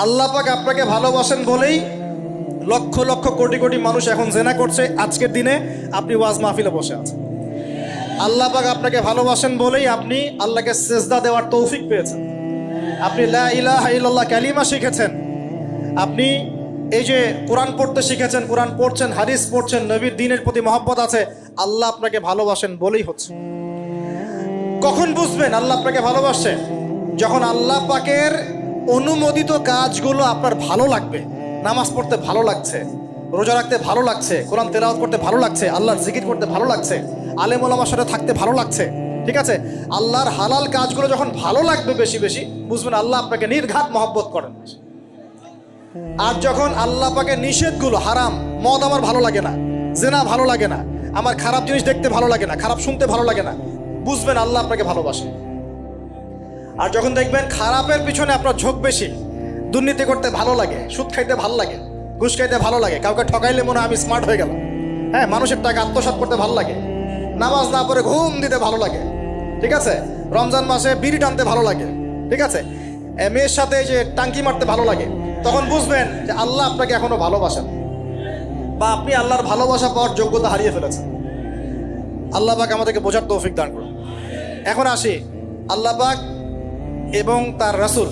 আল্লাহ পাক আপনাকে ভালোবাসেন বলেই লক্ষ লক্ষ কোটি কোটি মানুষ এখন জেনা করছে। আজকের দিনে আপনি ওয়াজ মাহফিলে বসে আছেন। আল্লাহ পাক আপনাকে ভালোবাসেন বলেই আপনি আল্লাহকে সেজদা দেওয়ার তৌফিক পেয়েছেন। আপনি লা ইলাহা ইল্লাল্লাহ কালিমা শিখেছেন। আপনি এই যে কোরআন পড়তে শিখেছেন, কোরআন পড়ছেন, হাদিস পড়ছেন, নবীর দ্বীনের প্রতি মহব্বত আছে। আল্লাহ আপনাকে ভালোবাসেন বলেই হচ্ছে। কখন বুঝবেন আল্লাহ আপনাকে ভালোবাসে? যখন আল্লাহ পাকের অনুমোদিত কাজগুলো আপনার ভালো লাগবে। নামাজ পড়তে ভালো লাগছে, রোজা রাখতে ভালো লাগছে, কোরআন তেলাওয়াত করতে ভালো লাগছে, আল্লাহর জিকির করতে ভালো লাগছে, আলেম ওলামার সাথে থাকতে ভালো লাগছে। ঠিক আছে, আল্লাহর হালাল কাজগুলো যখন ভালো লাগবে বেশি বেশি, বুঝবেন আল্লাহ আপনাকে নির্ঘাত মহব্বত করেন। আর যখন আল্লাহ পাকের নিষেধগুলো, হারাম, মদ আমার ভালো লাগে না, জেনা ভালো লাগে না, আমার খারাপ জিনিস দেখতে ভালো লাগে না, খারাপ শুনতে ভালো লাগে না, বুঝবেন আল্লাহ আপনাকে ভালোবাসে। আর যখন দেখবেন খারাপের পিছনে আপনার ঝোঁক বেশি, দুর্নীতি করতে ভালো লাগে, সুদ খাইতে ভালো লাগে, ঘুষ খাইতে ভালো লাগে, কাউকে ঠকাইলে মনে হয় আমি স্মার্ট হয়ে গেলাম, হ্যাঁ, মানুষের টাকা আত্মসাৎ করতে ভালো লাগে, নামাজ না পড়ে ঘুম দিতে ভালো লাগে, ঠিক আছে, রমজান মাসে বিড়ি টানতে ভালো লাগে, ঠিক আছে, মেয়ের সাথে যে টাঙ্কি মারতে ভালো লাগে, তখন বুঝবেন যে আল্লাহ আপনাকে এখনো ভালোবাসেন বা আপনি আল্লাহর ভালোবাসা পাওয়ার যোগ্যতা হারিয়ে ফেলেছেন। আল্লাহ পাক আমাদেরকে বোঝার তৌফিক দান করুন। এখন আসি, আল্লাহ পাক এবং তার রাসূল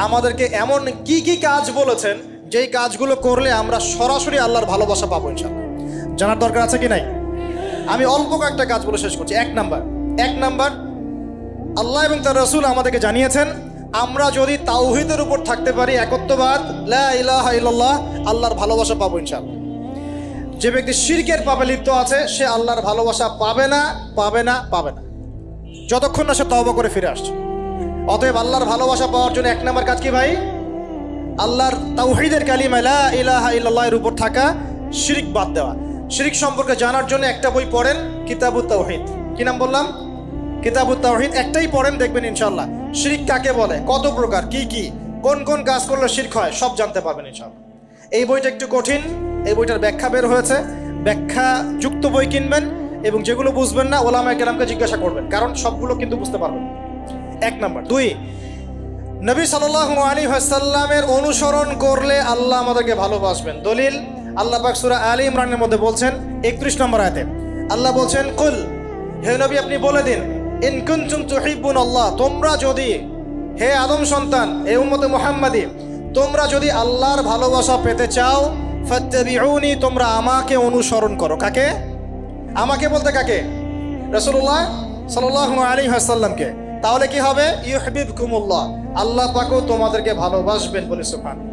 আমাদেরকে এমন কি কি কাজ বলেছেন যেই কাজগুলো করলে আমরা সরাসরি আল্লাহর ভালোবাসা পাবো ইনশাআল্লাহ। জানার দরকার আছে কি নাই? আমি অল্প কয়েকটা কাজ বলে শেষ করছি। এক নাম্বার, আল্লাহ এবং তার রাসূল আমাদেরকে জানিয়েছেন আমরা যদি তাওহীদের উপর থাকতে পারি, একত্ববাদ, লা ইলাহা ইল্লাল্লাহ, আল্লাহর ভালোবাসা পাবো ইনশাআল্লাহ। যে ব্যক্তি শিরকের পাপে লিপ্ত আছে সে আল্লাহর ভালোবাসা পাবে না, যতক্ষণ না সে তওবা করে ফিরে আসছে। অতএব আল্লাহর ভালোবাসা পাওয়ার জন্য এক নম্বর কাজ কি ভাই? আল্লাহর তাওহীদের কালিমা লা ইলাহা ইল্লাল্লাহ এর উপর থাকা, শিরক বাদ দেওয়া। শিরক সম্পর্কে জানার জন্য একটা বই পড়েন, কিতাবুত তাওহীদ। কি নাম বললাম? কিতাবুত তাওহীদ। একটাই পড়েন, দেখবেন ইনশাআল্লাহ শিরক কাকে বলে, কত প্রকার, কি কোন কোন কাজ করলে শিরক হয় সব জানতে পারবেন ইনশাআল্লাহ। এই বইটা একটু কঠিন, এই বইটার ব্যাখ্যা বের হয়েছে, ব্যাখ্যা যুক্ত বই কিনবেন এবং যেগুলো বুঝবেন না ওলামায়ে কেরামকে জিজ্ঞাসা করবেন, কারণ সবগুলো কিন্তু বুঝতে পারবেন। এক নাম্বার। দুই, নবী সাল্লাল্লাহু আলাইহি ওয়াসাল্লামের অনুসরণ করলে আল্লাহ আমাদেরকে ভালোবাসবেন। দলিল, আল্লাহ পাক সূরা আলী ইমরানের মধ্যে বলছেন 31 নম্বর আয়াতে আল্লাহ বলছেন, কুল, হে নবী আপনি বলে দিন, ইন কুনতুম তুহিব্বুনাল্লাহ, তোমরা যদি, হে আদম সন্তান, হে উম্মতে মুহাম্মাদি, তোমরা যদি আল্লাহর ভালোবাসা পেতে চাও, ফাত্তাবিউনি, তোমরা আমাকে অনুসরণ করো। কাকে? আমাকে বলতে কাকে? রাসূলুল্লাহ সাল্লাল্লাহু আলাইহি ওয়াসাল্লামকে। তাহলে কি হবে? ইউহিব্বুকুমুল্লাহ, আল্লাহ পাকও তোমাদেরকে ভালোবাসবেন। বলে সুবহানাল্লাহ,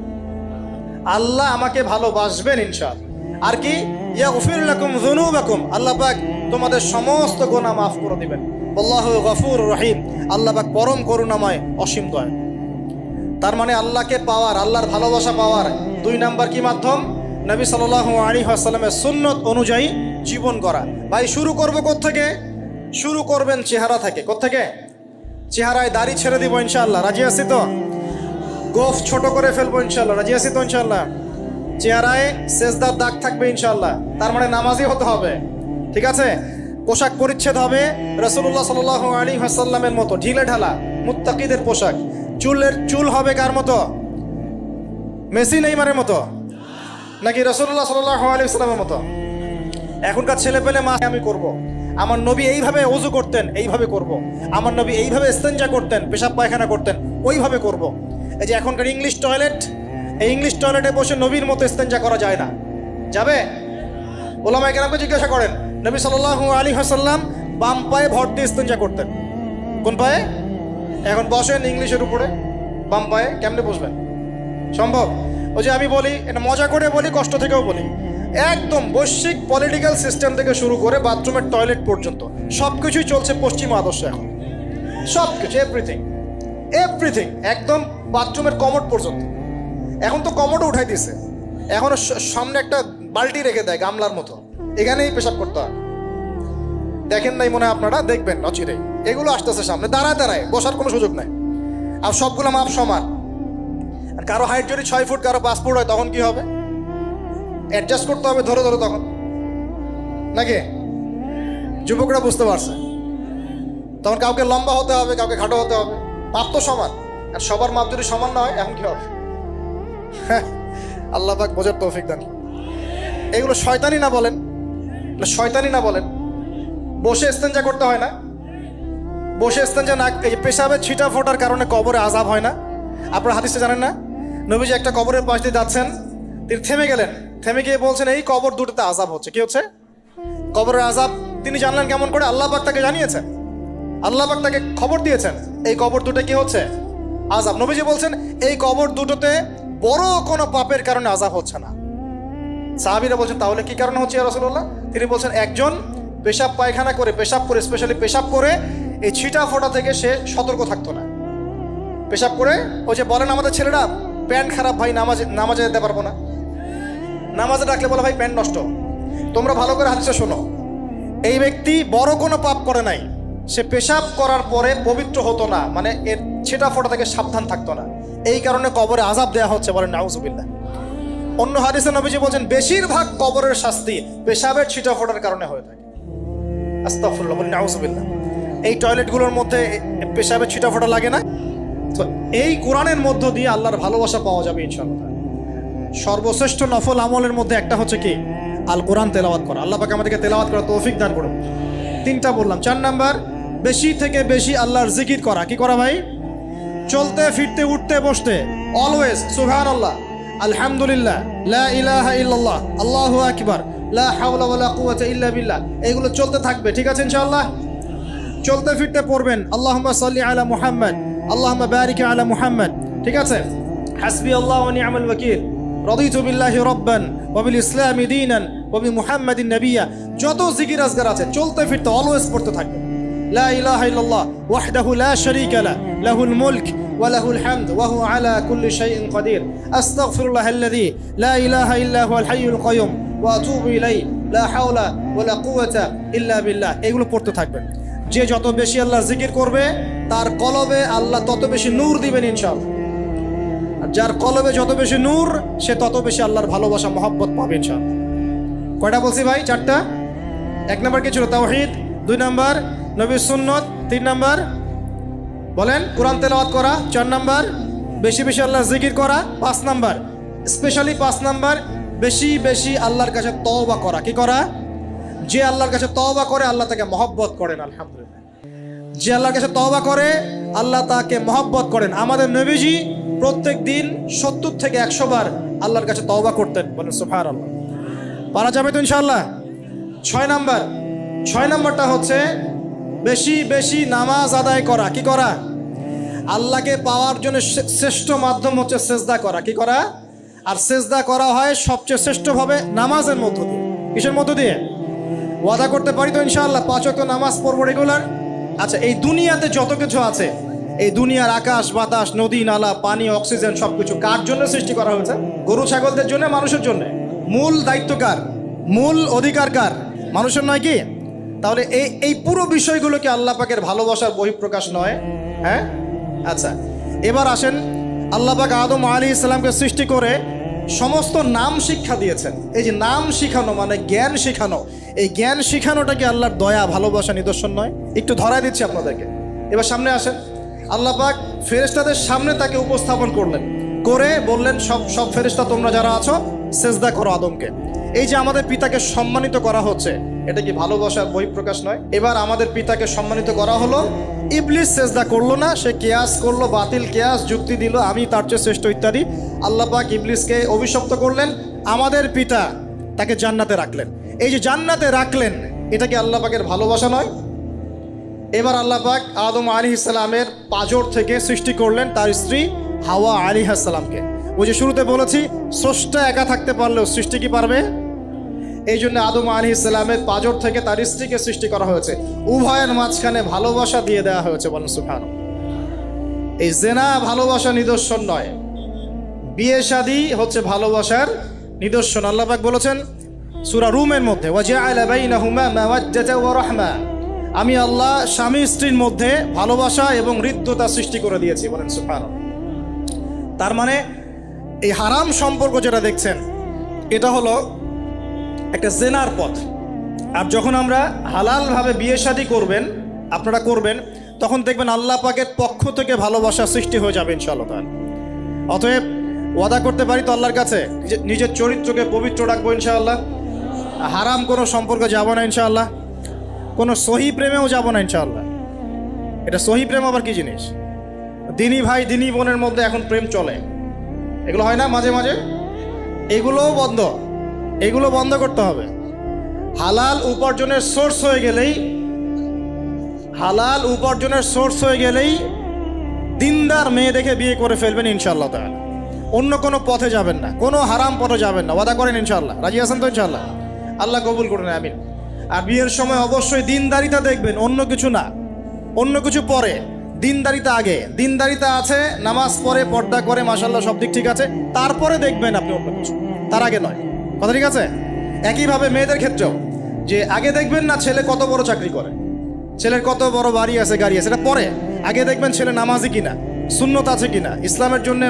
আল্লাহ আমাকে ভালোবাসবেন ইনশাআল্লাহ। আর কি? ইয়াগফির লাকুম যুনুবাকুম, আল্লাহ পাক তোমাদের সমস্ত গুনাহ মাফ করে দিবেন। আল্লাহু গফুরুর রহিম, আল্লাহ পাক পরম করুণাময়, অসীম দয়ালু। তার মানে আল্লাহকে পাওয়ার, আল্লাহর ভালোবাসা পাওয়ার দুই নাম্বার কি মাধ্যম? নবী সাল্লাল্লাহু আলাইহি ওয়াসাল্লামের সুন্নত অনুযায়ী জীবন করা। ভাই শুরু করব কোত্থেকে? শুরু করবেন চেহারা থেকে। কোত্থেকে? চেহারায় দাড়ি ছেড়ে দিব ইনশাআল্লাহ, রাজি আছি তো? গোফ ছোট করে ফেলবো ইনশাআল্লাহ, রাজি আছি তো ইনশাআল্লাহ? চেহারায় সেজদার দাগ থাকবে ইনশাআল্লাহ, তার মানে নামাজি হতে হবে, ঠিক আছে? পোশাক পরিচ্ছদ হবে রাসূলুল্লাহ সাল্লাল্লাহু আলাইহি ওয়াসাল্লামের মতো, ঢিলে ঢালা মুত্তাকিদের পোশাক। চুল হবে কার মতো? মেসি নেইমারের মতো নাকি রাসূলুল্লাহ সাল্লাল্লাহু আলাইহি ওয়াসাল্লামের মতো? এখনকার ছেলে পেলে মা আমি করব, আমার নবী এইভাবে ওযু করতেন, এইভাবে করব, আমার নবী এইভাবে ইস্তেনজা করতেন, পেশাব পায়খানা করতেন, ওইভাবে করব। এই যে এখনকার ইংলিশ টয়লেট, এই ইংলিশ টয়লেটে বসে নবীর মতো ইস্তেনজা করা যায় না। যাবে? ওলামায়ে কেরামকে জিজ্ঞাসা করেন, নবী সাল্লাল্লাহু আলাইহি ওয়াসাল্লাম বাম পায়ে ভর দিয়ে ইস্তেনজা করতেন। কোন পায়ে? এখন বসেন ইংলিশের উপরে, বাম পায়ে কেমনে বসবেন? সম্ভব? ওই যে আমি বলি, এটা মজা করে বলি, কষ্ট থেকেও বলি, একদম বৈশ্বিক পলিটিক্যাল সিস্টেম থেকে শুরু করে বাথরুমের টয়লেট পর্যন্ত সবকিছুই চলছে পশ্চিমা আদর্শ। এখন সবকিছু, এভরিথিং, একদম বাথরুমের কমোড পর্যন্ত। এখন তো কমোডও উঠাই দিয়েছে, এখন সামনে একটা বালতি রেখে দেয় গামলার মতো, এখানেই পেশাব করতে হয়। দেখেন নাই মনে হয় আপনারা, দেখবেন অচিরেই এগুলো আসতেছে সামনে, দাঁড়ায় বসার কোনো সুযোগ নাই। আর সবগুলো মাপ সমান। আর কারো হাইট যদি 6 ফুট, কারো 5 ফুট হয়, তখন কি হবে? অ্যাডজাস্ট করতে হবে ধরে তখন, নাকি? যুবকরা বুঝতে পারছে, তখন কাউকে লম্বা হতে হবে, কাউকে খাটো হতে হবে, মাপ তো সমান। আর সবার মাপ যদি সমান না হয় এখন কি হবে? আল্লাহ পাক বোঝার তৌফিক দান। এগুলো শয়তানি না বলেন, শয়তানি না বলেন। বসে ইস্তেঞ্জা করতে হয় না, বসে ইস্তেঞ্জা না, এই পেশাবের ছিটা ফোটার কারণে কবরে আযাব হয় না। আপনারা হাদিসে জানেন না, নবীজি একটা কবরের পাশ দিয়ে যাচ্ছেন, তিনি থেমে গেলেন, থেমে গিয়ে বলছেন এই কবর দুটোতে আযাব হচ্ছে। কি হচ্ছে? কবরের আযাব। তিনি জানলেন কেমন করে? আল্লাহ পাক তাকে জানিয়েছেন, আল্লাহ পাক তাকে খবর দিয়েছেন এই কবর দুটো কি হচ্ছে? আযাব। নবীজি বলছেন এই কবর দুটোতে বড় কোনো পাপের কারণে আযাব হচ্ছে না। সাহাবীরা বলছেন তাহলে কি কারণে হচ্ছে ইয়া রাসূলুল্লাহ? তিনি বলছেন একজন পেশাব পায়খানা করে, পেশাব করে, স্পেশালি পেশাব করে এই ছিটা ফোটা থেকে সে সতর্ক থাকতো না। পেশাব করে ওই যে বলেন আমাদের ছেলেরা, প্যান্ট খারাপ ভাই, নামাজে যেতে পারবো না, নামাজে ডাকলে বলে ভাই প্যান্ট নষ্ট। তোমরা ভালো করে হাদিসে শোনো, এই ব্যক্তি বড় কোনো পাপ করে নাই, সে পেশাব করার পরে পবিত্র হতো না, মানে এর ছিটা ফোটা থেকে সাবধান থাকতো না, এই কারণে কবরে আযাব দেওয়া হচ্ছে। বলেন নাউজুবিল্লাহ। অন্য হাদিসে নবীজি বলছেন বেশিরভাগ কবরের শাস্তি পেশাবের ছিটা ফোটার কারণে হয়ে থাকে। আস্তাগফিরুল্লাহ, বলেন নাউজুবিল্লাহ। এই টয়লেটগুলোর মধ্যে পেশাবের ছিটা ফোটা লাগে না? তো এই কোরআনের মধ্য দিয়ে আল্লাহর ভালোবাসা পাওয়া যাবে ইনশাআল্লাহ। সর্বশ্রেষ্ঠ নফল আমলের মধ্যে একটা হচ্ছে কি? আল কোরআন তেলাওয়াত করা। আল্লাহ পাক আমাদেরকে তেলাওয়াত করার তৌফিক দান করুন। 3টা বললাম। 4 নাম্বার, বেশি থেকে বেশি আল্লাহর জিকির করা। কি করা ভাই? চলতে ফিরতে উঠতে বসতে অলওয়েজ সুবহানাল্লাহ, আলহামদুলিল্লাহ, লা ইলাহা ইল্লাল্লাহ, আল্লাহু আকবার, লা হাওলা ওয়ালা কুওয়াতা ইল্লা বিল্লাহ, এগুলো চলতে থাকবে। ঠিক আছে ইনশাআল্লাহ? চলতে ফিরতে পড়বেন আল্লাহুম্মা সাল্লি আলা মুহাম্মদ, আল্লাহুম্মা বারিক আলা মুহাম্মদ। ঠিক আছে? হাসবি আল্লাহ ওয়া নি'মাল ওয়াকিল, রাদিতু বিল্লাহি রাব্বান ওয়া বিল ইসলামি দীনান ওয়া বিমুহাম্মাদিন নাবিয়্যা। যত জিকির আজকার আছে চলতে ফিরতে অলওয়েজ পড়তে থাকবে। লা ইলাহা ইল্লাল্লাহ ওয়াহদাহু লা শারীকা লা, লাহুল মুলক ওয়া লাহুল হামদ ওয়া হুয়া আলা কুল্লি শাইইন কাদির। আস্তাগফিরুল্লাহাল্লাযী লা ইলাহা ইল্লা হুয়াল হাইয়ুল কাইয়ুম ওয়া আতুবু ইলাইহি, লা হাওলা ওয়া লা কুওয়াতা ইল্লা বিল্লাহ। এগুলো পড়তে থাকবেন। যে যত বেশি আল্লাহর জিকির করবে তার কলবে আল্লাহ তত বেশি নূর দিবেন ইনশাআল্লাহ। আর যার কলবে যত বেশি নূর সে তত বেশি আল্লাহর ভালোবাসা মহব্বত পাবে ইনশাআল্লাহ। কয়টা বলছি ভাই? 4টা। 1 নাম্বার কি ছিল? তাওহীদ। 2 নাম্বার নবীর সুন্নত। 3 নাম্বার বলেন কোরআন তেলাওয়াত করা। 4 নাম্বার বেশি বেশি আল্লাহর জিকির করা। 5 নাম্বার স্পেশালি 5 নাম্বার বেশি বেশি আল্লাহর কাছে তওবা করা। কি করা? যে আল্লাহর কাছে তওবা করে আল্লাহ তাকে মহব্বত করেন। আলহামদুলিল্লাহ, যে আল্লাহর কাছে তওবা করে আল্লাহ তাকে মহব্বত করেন। আমাদের নবীজি প্রত্যেক দিন 70 থেকে 100 বার আল্লাহর কাছে তওবা করতেন। বলেন সুবহানাল্লাহ। পারা যাবে তো ইনশাআল্লাহ? 6 নাম্বারটা হচ্ছে বেশি বেশি নামাজ আদায় করা। কি করা? আল্লাহকে পাওয়ার জন্য শ্রেষ্ঠ মাধ্যম হচ্ছে সেজদা করা। কি করা? আর সেজদা করা হয় সবচেয়ে শ্রেষ্ঠভাবে নামাজের মধ্য দিয়ে। কিসের মধ্য দিয়ে? ওয়াদা করতে পারি তো ইনশাআল্লাহ 5 ওয়াক্ত নামাজ পড়বো রেগুলার। আচ্ছা, এই দুনিয়াতে যত কিছু আছে, এই দুনিয়ার আকাশ বাতাস, নদী নালা, পানি, অক্সিজেন সবকিছু কার জন্য সৃষ্টি করা হয়েছে? গরু ছাগলদের জন্য, মানুষের জন্য। মূল দায়িত্ব কার? মূল অধিকার কার? মানুষের নয় কি? তাহলে এই পুরো বিষয়গুলো কি আল্লাহ পাকের ভালোবাসার বহিঃপ্রকাশ নয়? হ্যাঁ। আচ্ছা, এবার আসেন, আল্লাহ পাক আদম আলাইহিস সালামকে সৃষ্টি করে সমস্ত নাম শিক্ষা দিয়েছেন। এই যে নাম শিখানো মানে জ্ঞান শিখানো, এই জ্ঞান শিখানোটা কি আল্লাহর দয়া ভালোবাসা নিদর্শন নয়? একটু ধরায় দিচ্ছি আপনাদেরকে। এবার সামনে আসেন, আল্লাহ পাক ফেরেশতাদের সামনে তাকে উপস্থাপন করলেন, করে বললেন সব ফেরেশতা তোমরা যারা আছো সেজদা করো আদমকে। এই যে আমাদের পিতাকে সম্মানিত করা হচ্ছে, এটা কি ভালোবাসার বহিঃপ্রকাশ নয়? এবার আমাদের পিতাকে সম্মানিত করা হলো, ইবলিস সেজদা করলো না, সে কিয়াস করলো, বাতিল কিয়াস যুক্তি দিল আমি তার চেয়ে শ্রেষ্ঠ ইত্যাদি। আল্লাহ পাক ইবলিসকে অভিশপ্ত করলেন, আমাদের পিতা তাকে জান্নাতে রাখলেন। এই যে জান্নাতে রাখলেন, এটা কি আল্লাহ পাকের ভালোবাসা নয়? এবার আল্লাহ পাক আদম আলাইহিস সালামের পাঁজর থেকে সৃষ্টি করলেন তার স্ত্রী হাওয়া আলাইহিস সালামকে। ওই যে শুরুতে বলেছি স্রষ্টা একা থাকতে পারলেও সৃষ্টি কি পারবে? এই জন্য আদম আলাইহিস সালামের পাঁজর থেকে তার স্ত্রীকে সৃষ্টি করা হয়েছে, উভয়ের মাঝখানে ভালোবাসা দিয়ে দেওয়া হয়েছে। বলেন সুবহানাল্লাহ। এই জেনা ভালোবাসা নিদর্শন নয়, বিয়ে শাদী হচ্ছে ভালোবাসার নিদর্শন। আল্লাহ পাক বলেছেন সূরা রুমের মধ্যে, ওয়াজআলা বাইনাহুমা মাওয়াজ্জাতা ওয়া রাহমা, আমি আল্লাহ স্বামী স্ত্রীর মধ্যে ভালোবাসা এবং হৃদ্যতা সৃষ্টি করে দিয়েছি। বলেন সুবহানাল্লাহ। তার মানে এই হারাম সম্পর্ক যেটা দেখছেন এটা হলো একটা জেনার পথ। আর যখন আমরা হালালভাবে বিয়ে শাদী করবেন, আপনারা করবেন, তখন দেখবেন আল্লাহ পাকের পক্ষ থেকে ভালোবাসা সৃষ্টি হয়ে যাবে ইনশাআল্লাহ। অতএব ওয়াদা করতে পারি তো আল্লাহর কাছে নিজের চরিত্রকে পবিত্র রাখবো ইনশাআল্লাহ, হারাম কোনো সম্পর্কে যাব না ইনশাআল্লাহ, কোনো সহি প্রেমেও যাব না ইনশাআল্লাহ। এটা সহি প্রেম আবার কি জিনিস? দিনী ভাই দিনী বোনের মধ্যে এখন প্রেম চলে, এগুলো হয় না মাঝে মাঝে, এগুলোও বন্ধ, এগুলো বন্ধ করতে হবে। হালাল উপার্জনের সোর্স হয়ে গেলেই, হালাল উপার্জনের সোর্স হয়ে গেলেই দিনদার মেয়ে দেখে বিয়ে করে ফেলবেন ইনশাআল্লাহ তাআলা। অন্য কোনো পথে যাবেন না, কোনো হারাম পথে যাবেন না, ওয়াদা করেন ইনশাআল্লাহ। রাজি আছেন তো ইনশাআল্লাহ? আল্লাহ কবুল করুন, আমিন। আর বিয়ের সময় অবশ্যই দিনদারিতা দেখবেন, অন্য কিছু না, অন্য কিছু পরে, দিনদারিতা আগে। দিনদারিতা আছে, নামাজ পড়ে, পর্দা করে, মাশাআল্লাহ সব দিক ঠিক আছে, তারপরে দেখবেন আপনি অন্য কিছু, তার আগে নয়। কথা ঠিক আছে? একইভাবে মেয়েদের ক্ষেত্রেও, যে আগে দেখবেন না ছেলে কত বড় চাকরি করে, ছেলের কত বড় বাড়ি আছে, গাড়ি আছে, এটা পরে। আগে দেখবেন ছেলে নামাজি কিনা, সুন্নত আছে কিনা, ইসলামের জন্য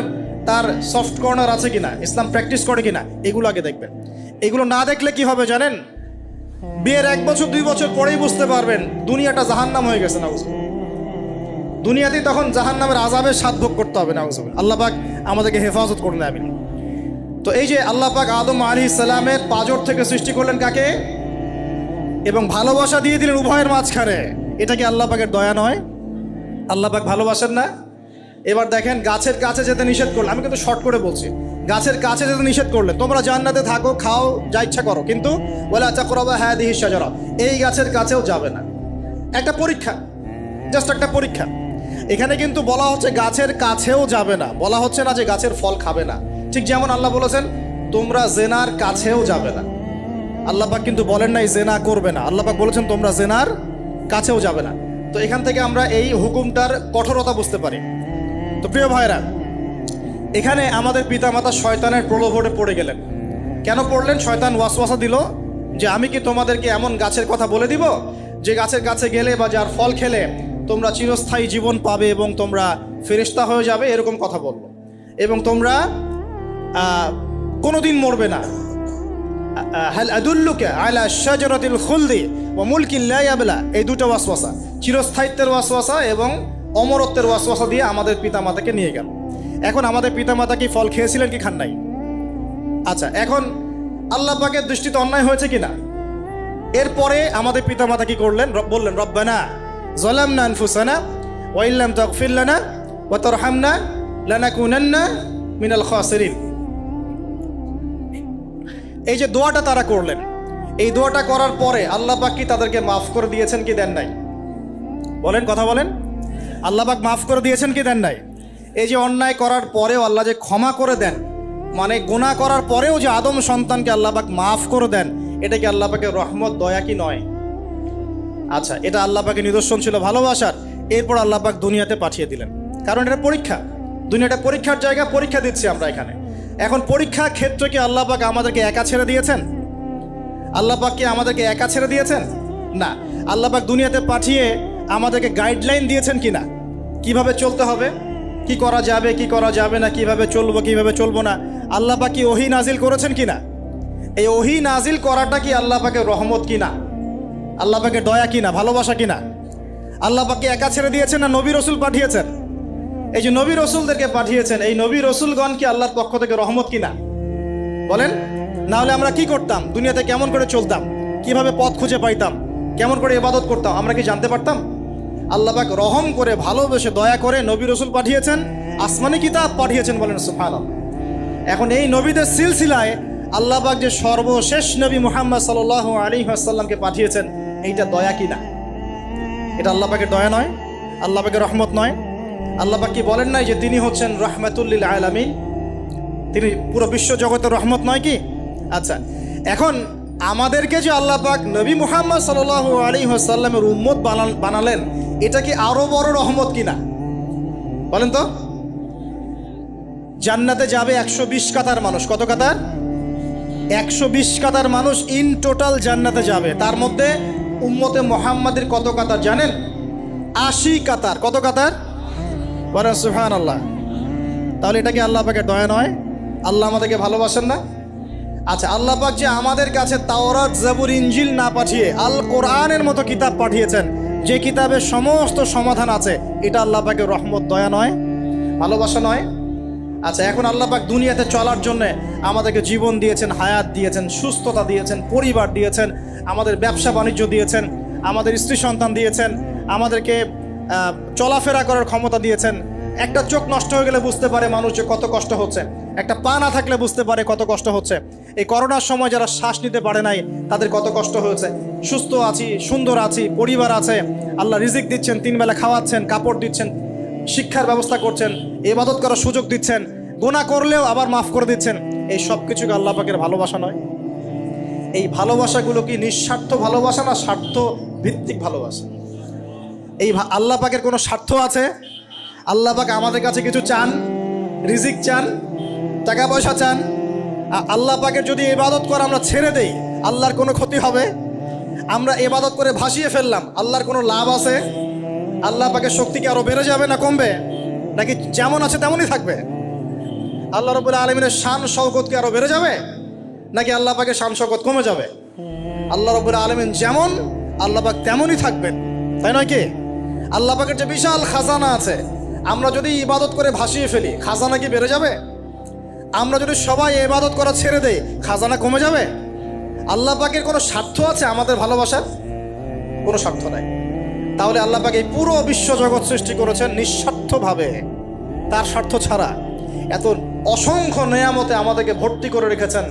তার সফট কর্নার আছে কিনা, ইসলাম প্র্যাকটিস করে কিনা, এগুলো আগে দেখবেন। এগুলো না দেখলে কি হবে জানেন? বিয়ের 1 বছর 2 বছর পরেই বুঝতে পারবেন দুনিয়াটা জাহান্নাম হয়ে গেছে। নাউজুবিল্লাহ, দুনিয়াতেই তখন জাহান্নামের আযাবের স্বাদ ভোগ করতে হবে। নাউজুবিল্লাহ, আল্লাহ পাক আমাদেরকে হেফাজত করুন, আমিন। তো এই যে আল্লাহ পাক আদম আলাইহিস সালামের পাঁজর থেকে সৃষ্টি করলেন কাকে, এবং ভালোবাসা দিয়ে দিলেন উভয়ের মাঝখানে, এটা কি আল্লাহ পাকের দয়া নয়? আল্লাহ পাক ভালোবাসেন না? এবার দেখেন, গাছের কাছে যেতে নিষেধ করলেন, আমি কিন্তু শর্ট করে বলছি, গাছের কাছে যেতে নিষেধ করলেন, তোমরা জান্নাতে থাকো, খাও, যা ইচ্ছা করো, কিন্তু ওয়ালা তাকরাবা হাদিহি শাজারা, এই গাছের কাছেও যাবে না। একটা পরীক্ষা, জাস্ট একটা পরীক্ষা। এখানে কিন্তু বলা হচ্ছে গাছের কাছেও যাবে না, বলা হচ্ছে না যে গাছের ফল খাবে না। ঠিক যেমন আল্লাহ বলেছেন তোমরা জেনার কাছেও যাবে না, আল্লাহ পাক কিন্তু বলেন নাই জেনা করবে না, আল্লাহ পাক বলেছেন তোমরা জেনার কাছেও যাবে না। তো এখান থেকে আমরা এই হুকুমটার কঠোরতা বুঝতে পারি। তো প্রিয় ভাইরা, এখানে আমাদের পিতামাতা শয়তানের প্রলোভনে পড়ে গেলেন। কেন পড়লেন? শয়তান ওয়াসওয়াসা দিল যে আমি কি তোমাদেরকে এমন গাছের কথা বলে দিব যে গাছের কাছে গেলে বা যার ফল খেলে তোমরা চিরস্থায়ী জীবন পাবে এবং তোমরা ফেরেশতা হয়ে যাবে, এরকম কথা বলল, এবং তোমরা কোনোদিন মরবে না। হাল আদুল্লুকা আলা শাজারাতিল খুলদি ওয়া মুলকিন লা ইয়াবলা, এই দুটো ওয়াসওয়াসা, চিরস্থায়িত্বের ওয়াসওয়াসা এবং অমরত্বের ওয়াসওয়াসা দিয়ে আমাদের পিতামাতাকে নিয়ে গেল। এখন আমাদের পিতামাতা কি ফল খেয়েছিলেন কি খান নাই? আচ্ছা, এখন আল্লাহ পাকের দৃষ্টিতে অন্যায় হয়েছে কিনা? এরপরে আমাদের পিতামাতা কি করলেন? বললেন রব্বানা যালামনা আনফুসানা ওয়া ইল্লাম তাগফির লানা ওয়া তারহামনা লানাকুনান্না মিনাল খাসিরিন। এই যে দোয়াটা তারা করলেন, এই দোয়াটা করার পরে আল্লাহ পাক কি তাদেরকে মাফ করে দিয়েছেন কি দেন নাই? বলেন, কথা বলেন। আল্লাহ পাক মাফ করে দিয়েছেন কি দেন নাই? এই যে অন্যায় করার পরেও আল্লাহ যে ক্ষমা করে দেন, মানে গুনাহ করার পরেও যে আদম সন্তানকে আল্লাহ পাক মাফ করে দেন, এটা কি আল্লাহ পাকের রহমত, দয়া কি নয়? আচ্ছা, এটা আল্লাহ পাকের নিদর্শন ছিল ভালোবাসার। এরপর আল্লাহ পাক দুনিয়াতে পাঠিয়ে দিলেন, কারণ এটা পরীক্ষা, দুনিয়াটা পরীক্ষার জায়গা, পরীক্ষা দিচ্ছি আমরা এখানে। এখন পরীক্ষা ক্ষেত্রে কি আল্লাহ পাক আমাদেরকে একা ছেড়ে দিয়েছেন? আল্লাহ পাক কি আমাদেরকে একা ছেড়ে দিয়েছেন? না, আল্লাহ পাক দুনিয়াতে পাঠিয়ে আমাদেরকে গাইডলাইন দিয়েছেন কিনা, কিভাবে চলতে হবে, কি করা যাবে কি করা যাবে না, কিভাবে চলবো কিভাবে চলবো না। আল্লাহ পাক কি ওহী নাজিল করেছেন কিনা? এই ওহী নাজিল করাটা কি আল্লাহ পাকের রহমত কিনা, আল্লাহ পাকের দয়া কিনা, ভালোবাসা কিনা? আল্লাহ পাক কি একা ছেড়ে দিয়েছেন না নবী রসুল পাঠিয়েছেন? এই যে নবী রসুলদেরকে পাঠিয়েছেন, এই নবী রসুলগণ কি আল্লাহর পক্ষ থেকে রহমত কিনা? বলেন। না হলে আমরা কি করতাম? দুনিয়াতে কেমন করে চলতাম, কিভাবে পথ খুঁজে পাইতাম, কেমন করে ইবাদত করতাম, আমরা কি জানতে পারতাম? আল্লাহ পাক রহম করে, ভালোবেসে, দয়া করে নবী রসুল পাঠিয়েছেন, আসমানি কিতাব পাঠিয়েছেন। বলেন সুবহানাল্লাহ। এখন এই নবীদের সিলসিলায় আল্লাহ পাক যে সর্বশেষ নবী মুহাম্মদ সাল্লাল্লাহু আলাইহি ওয়াসাল্লামকে পাঠিয়েছেন, এইটা দয়া কিনা? এটা আল্লাহ পাকের দয়া নয়? আল্লাহ পাকের রহমত নয়? আল্লাহ পাক কি বলেন নাই যে তিনি হচ্ছেন রাহমাতুল লিল আলামিন, তিনি পুরো বিশ্ব জগতের রহমত নয় কি? আচ্ছা, এখন আমাদেরকে যে আল্লাহ পাক নবী মুহাম্মদ সাল্লাল্লাহু আলাইহি ওয়াসাল্লামের উম্মত বানালেন, এটা কি আরো বড় রহমত কিনা? বলেন তো। জান্নাতে যাবে 120 কাতার মানুষ। কত কাতার? 120 কাতার মানুষ ইন টোটাল জান্নাতে যাবে। তার মধ্যে উম্মতে মুহাম্মাদের কত কাতার জানেন? 80 কাতার। কত কাতার? বলেন সুবহানাল্লাহ। তাহলে এটা কি আল্লাহ পাকের দয়া নয়? আল্লাহ আমাদেরকে ভালোবাসেন না? আচ্ছা, আল্লাহ পাক যে আমাদের কাছে তাওরাত, জাবুর, ইনজিল না পাঠিয়ে আল কোরআনের মতো কিতাব পাঠিয়েছেন, যে কিতাবের সমস্ত সমাধান আছে, এটা আল্লাহ পাকের রহমত, দয়া নয়, ভালোবাসা নয়? আচ্ছা, এখন আল্লাহ পাক দুনিয়াতে চলার জন্য আমাদেরকে জীবন দিয়েছেন, হায়াত দিয়েছেন, সুস্থতা দিয়েছেন, পরিবার দিয়েছেন, আমাদের ব্যবসা বাণিজ্য দিয়েছেন, আমাদের স্ত্রী সন্তান দিয়েছেন, আমাদেরকে চলাফেরা করার ক্ষমতা দিয়েছেন। একটা চোখ নষ্ট হয়ে গেলে বুঝতে পারে মানুষ যে কত কষ্ট হচ্ছে, একটা পা না থাকলে বুঝতে পারে কত কষ্ট হচ্ছে। এই করোনার সময় যারা শ্বাস নিতে পারে নাই তাদের কত কষ্ট হয়েছে। সুস্থ আছি, সুন্দর আছি, পরিবার আছে, আল্লাহ রিজিক দিচ্ছেন, 3 বেলা খাওয়াচ্ছেন, কাপড় দিচ্ছেন, শিক্ষার ব্যবস্থা করছেন, ইবাদত করার সুযোগ দিচ্ছেন, গুনাহ করলেও আবার মাফ করে দিচ্ছেন। এই সব কিছুকে আল্লাহ পাকের ভালোবাসা নয়? এই ভালোবাসাগুলো কি নিঃস্বার্থ ভালোবাসা না স্বার্থ ভিত্তিক ভালোবাসা? এই আল্লাহ পাকের কোনো স্বার্থ আছে? আল্লাহ পাক আমাদের কাছে কিছু চান? রিজিক চান? টাকা পয়সা চান? আল্লাহ পাকের যদি ইবাদত করে আমরা ছেড়ে দেই, আল্লাহর কোনো ক্ষতি হবে? আমরা ইবাদত করে ভাসিয়ে ফেললাম, আল্লাহর কোনো লাভ আছে? আল্লাহ পাকের শক্তি কি আরো বেড়ে যাবে না কমবে? নাকি যেমন আছে তেমনই থাকবে? আল্লাহ রাব্বুল আলামিনের শান শওকত কি আরো বেড়ে যাবে, নাকি আল্লাহ পাকের শান শওকত কমে যাবে? আল্লাহ রাব্বুল আলামিন যেমন, আল্লাহ পাক তেমনই থাকবেন, তাই নয় কি? আল্লাহ পাকের যে বিশাল খাজানা আছে, আমরা যদি ইবাদত করে ভাসিয়ে ফেলি, খাজানা কি বেড়ে যাবে? আমরা যদি সবাই ইবাদত করা ছেড়ে দেই, খাজানা কমে যাবে? আল্লাহ পাকের কোনো স্বার্থ আছে আমাদের ভালোবাসার? কোনো স্বার্থ নাই। তাহলে আল্লাহ পাক এই পুরো বিশ্বজগৎ সৃষ্টি করেছেন নিঃস্বার্থভাবে, তার স্বার্থ ছাড়া। এত অসংখ্য নেয়ামতে আমাদেরকে ভর্তি করে রেখেছেন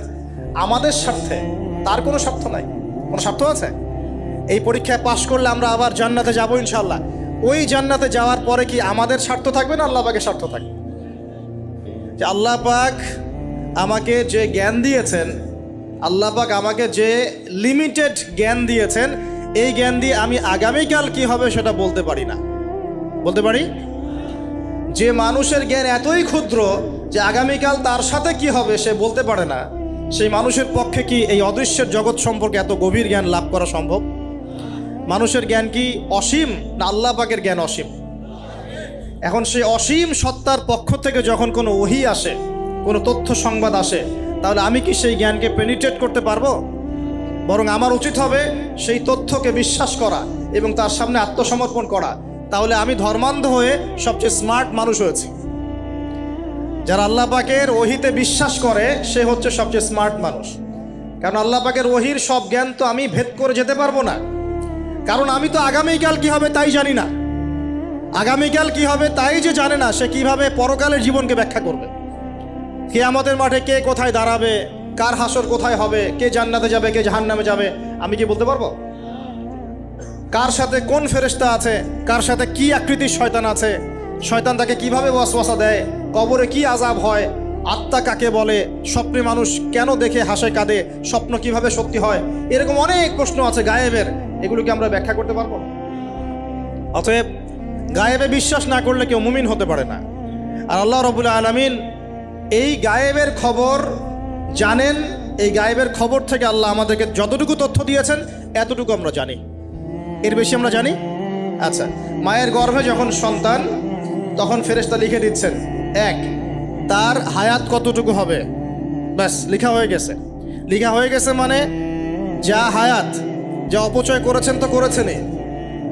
আমাদের স্বার্থে, তার কোনো স্বার্থ নাই। কোনো স্বার্থ আছে? এই পরীক্ষায় পাশ করলে আমরা আবার জান্নাতে যাবো ইনশাআল্লাহ। ওই জান্নাতে যাওয়ার পরে কি আমাদের স্বার্থ থাকবে না আল্লাহ পাকের স্বার্থ থাকবে? যে আল্লাহ পাক আমাকে যে জ্ঞান দিয়েছেন, আল্লাহ পাক আমাকে যে লিমিটেড জ্ঞান দিয়েছেন, এই জ্ঞান দিয়ে আমি আগামীকাল কি হবে সেটা বলতে পারি না। বলতে পারি? যে মানুষের জ্ঞান এতই ক্ষুদ্র যে আগামীকাল তার সাথে কি হবে সে বলতে পারে না, সেই মানুষের পক্ষে কি এই অদৃশ্যের জগৎ সম্পর্কে এত গভীর জ্ঞান লাভ করা সম্ভব? মানুষের জ্ঞান কি অসীম না আল্লাহ পাকের জ্ঞান অসীম? এখন সেই অসীম সত্তার পক্ষ থেকে যখন কোনো ওহী আসে, কোনো তথ্য সংবাদ আসে, তাহলে আমি কি সেই জ্ঞানকে পেনিট্রেট করতে পারবো? বরং আমার উচিত হবে সেই তথ্যকে বিশ্বাস করা এবং তার সামনে আত্মসমর্পণ করা। তাহলে আমি ধর্মান্ধ হয়ে সবচেয়ে স্মার্ট মানুষ হয়েছি। যারা আল্লাহ পাকের ওহীতে বিশ্বাস করে সে হচ্ছে সবচেয়ে স্মার্ট মানুষ। কারণ আল্লাহ পাকের ওহীর সব জ্ঞান তো আমি ভেদ করে যেতে পারবো না, কারণ আমি তো আগামীকাল কি হবে তাই জানি না। আগামীকাল কি হবে তাই যে জানে না, সে কিভাবে পরকালের জীবনকে ব্যাখ্যা করবে? কিয়ামতের মাঠে কে কোথায় দাঁড়াবে, কার হাসর কোথায় হবে, কে জান্নাতে যাবে, কে জাহান্নামে যাবে, আমি কি বলতে পারবো? কার সাথে কোন ফেরেশতা আছে, কার সাথে কি আকৃতির শয়তান আছে, শয়তান তাকে কিভাবে ওয়াসওয়াসা দেয়, কবরে কি আযাব হয়, আত্মা কাকে বলে, স্বপ্নে মানুষ কেন দেখে হাসে কাঁদে, স্বপ্ন কিভাবে সত্যি হয়, এরকম অনেক প্রশ্ন আছে গায়েবের। এগুলোকে আমরা ব্যাখ্যা করতে পারবো? অতএব গায়েবে বিশ্বাস না করলে কেউ মুমিন হতে পারে না। আর আল্লাহ রাব্বুল আলামিন এই গায়েবের খবর জানেন। এই গায়েবের খবর থেকে আল্লাহ আমাদেরকে যতটুকু তথ্য দিয়েছেন এতটুকু আমরা জানি, এর বেশি আমরা জানি? আচ্ছা, মায়ের গর্ভে যখন সন্তান, তখন ফেরেশতা লিখে দিচ্ছেন, এক, তার হায়াত কতটুকু হবে, ব্যাস লেখা হয়ে গেছে। লেখা হয়ে গেছে মানে যা হায়াত, যা অপচয় করেছেন তো করেছেনই।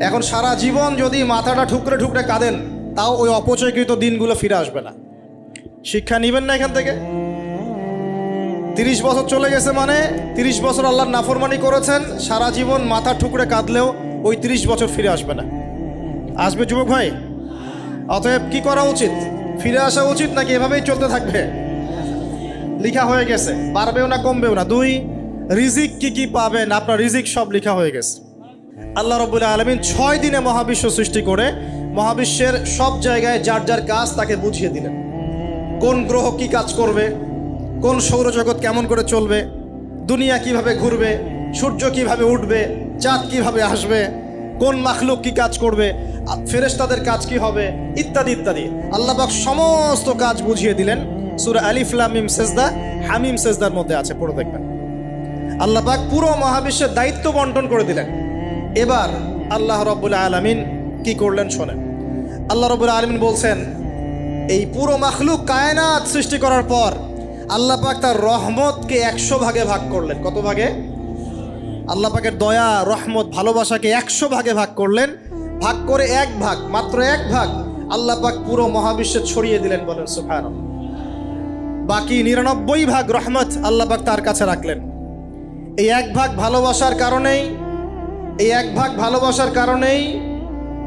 এখন সারা জীবন যদি মাথাটা ঠুকরে ঠুকরে কাঁদেন, তাও ওই অপচয়কৃত দিনগুলো ফিরে আসবে না। শিক্ষা নেবেন না এখান থেকে? 30 বছর চলে গেছে মানে 30 বছর আল্লাহর নাফরমানি করেছেন, সারা জীবন মাথা ঠুকরে কাঁদলেও ওই 30 বছর ফিরে আসবে না। আসবে যুবক ভাই? অতএব কি করা উচিত? ফিরে আসা উচিত নাকি এভাবেই চলতে থাকবে? লিখা হয়ে গেছে, বাড়বেও না কমবেও না। 2, রিজিক কি কি পাবেন, আপনার রিজিক সব লিখা হয়ে গেছে। আল্লাহ রাব্বুল আলামিন 6 দিনে মহাবিশ্ব সৃষ্টি করে মহাবিশ্বের সব জায়গায় যার যার কাজ তাকে বুঝিয়ে দিলেন। কোন গ্রহ কি কাজ করবে, কোন সৌরজগৎ কেমন করে চলবে, দুনিয়া কিভাবে ঘুরবে, সূর্য কিভাবে উঠবে, চাঁদ কিভাবে আসবে, কোন মাখলুক কি কাজ করবে, ফেরেশতাদের কাজ কি হবে, ইত্যাদি ইত্যাদি। আল্লাহ পাক সমস্ত কাজ বুঝিয়ে দিলেন। সূরা আলিফ লাম মিম সেজদা, হামিম সেজদার মধ্যে আছে, পড়ে দেখবেন। আল্লাহ পাক পুরো মহাবিশ্বের দায়িত্ব বন্টন করে দিলেন। এবার আল্লাহ রাব্বুল আলামিন কি করলেন শোনেন। আল্লাহ রাব্বুল আলামিন বলছেন, এই পুরো মাখলুক কায়নাত সৃষ্টি করার পর আল্লাহ পাক তার রহমতকে 100 ভাগে ভাগ করলেন। কত ভাগে? আল্লাহ পাকের দয়া, রহমত, ভালোবাসাকে 100 ভাগে ভাগ করলেন। ভাগ করে 1 ভাগ, মাত্র 1 ভাগ আল্লাহ পাক পুরো মহাবিশ্বে ছড়িয়ে দিলেন। বলেন সুবহানাল্লাহ। বাকি 99 ভাগ রহমত আল্লাহ পাক তার কাছে রাখলেন। এই 1 ভাগ ভালোবাসার কারণেই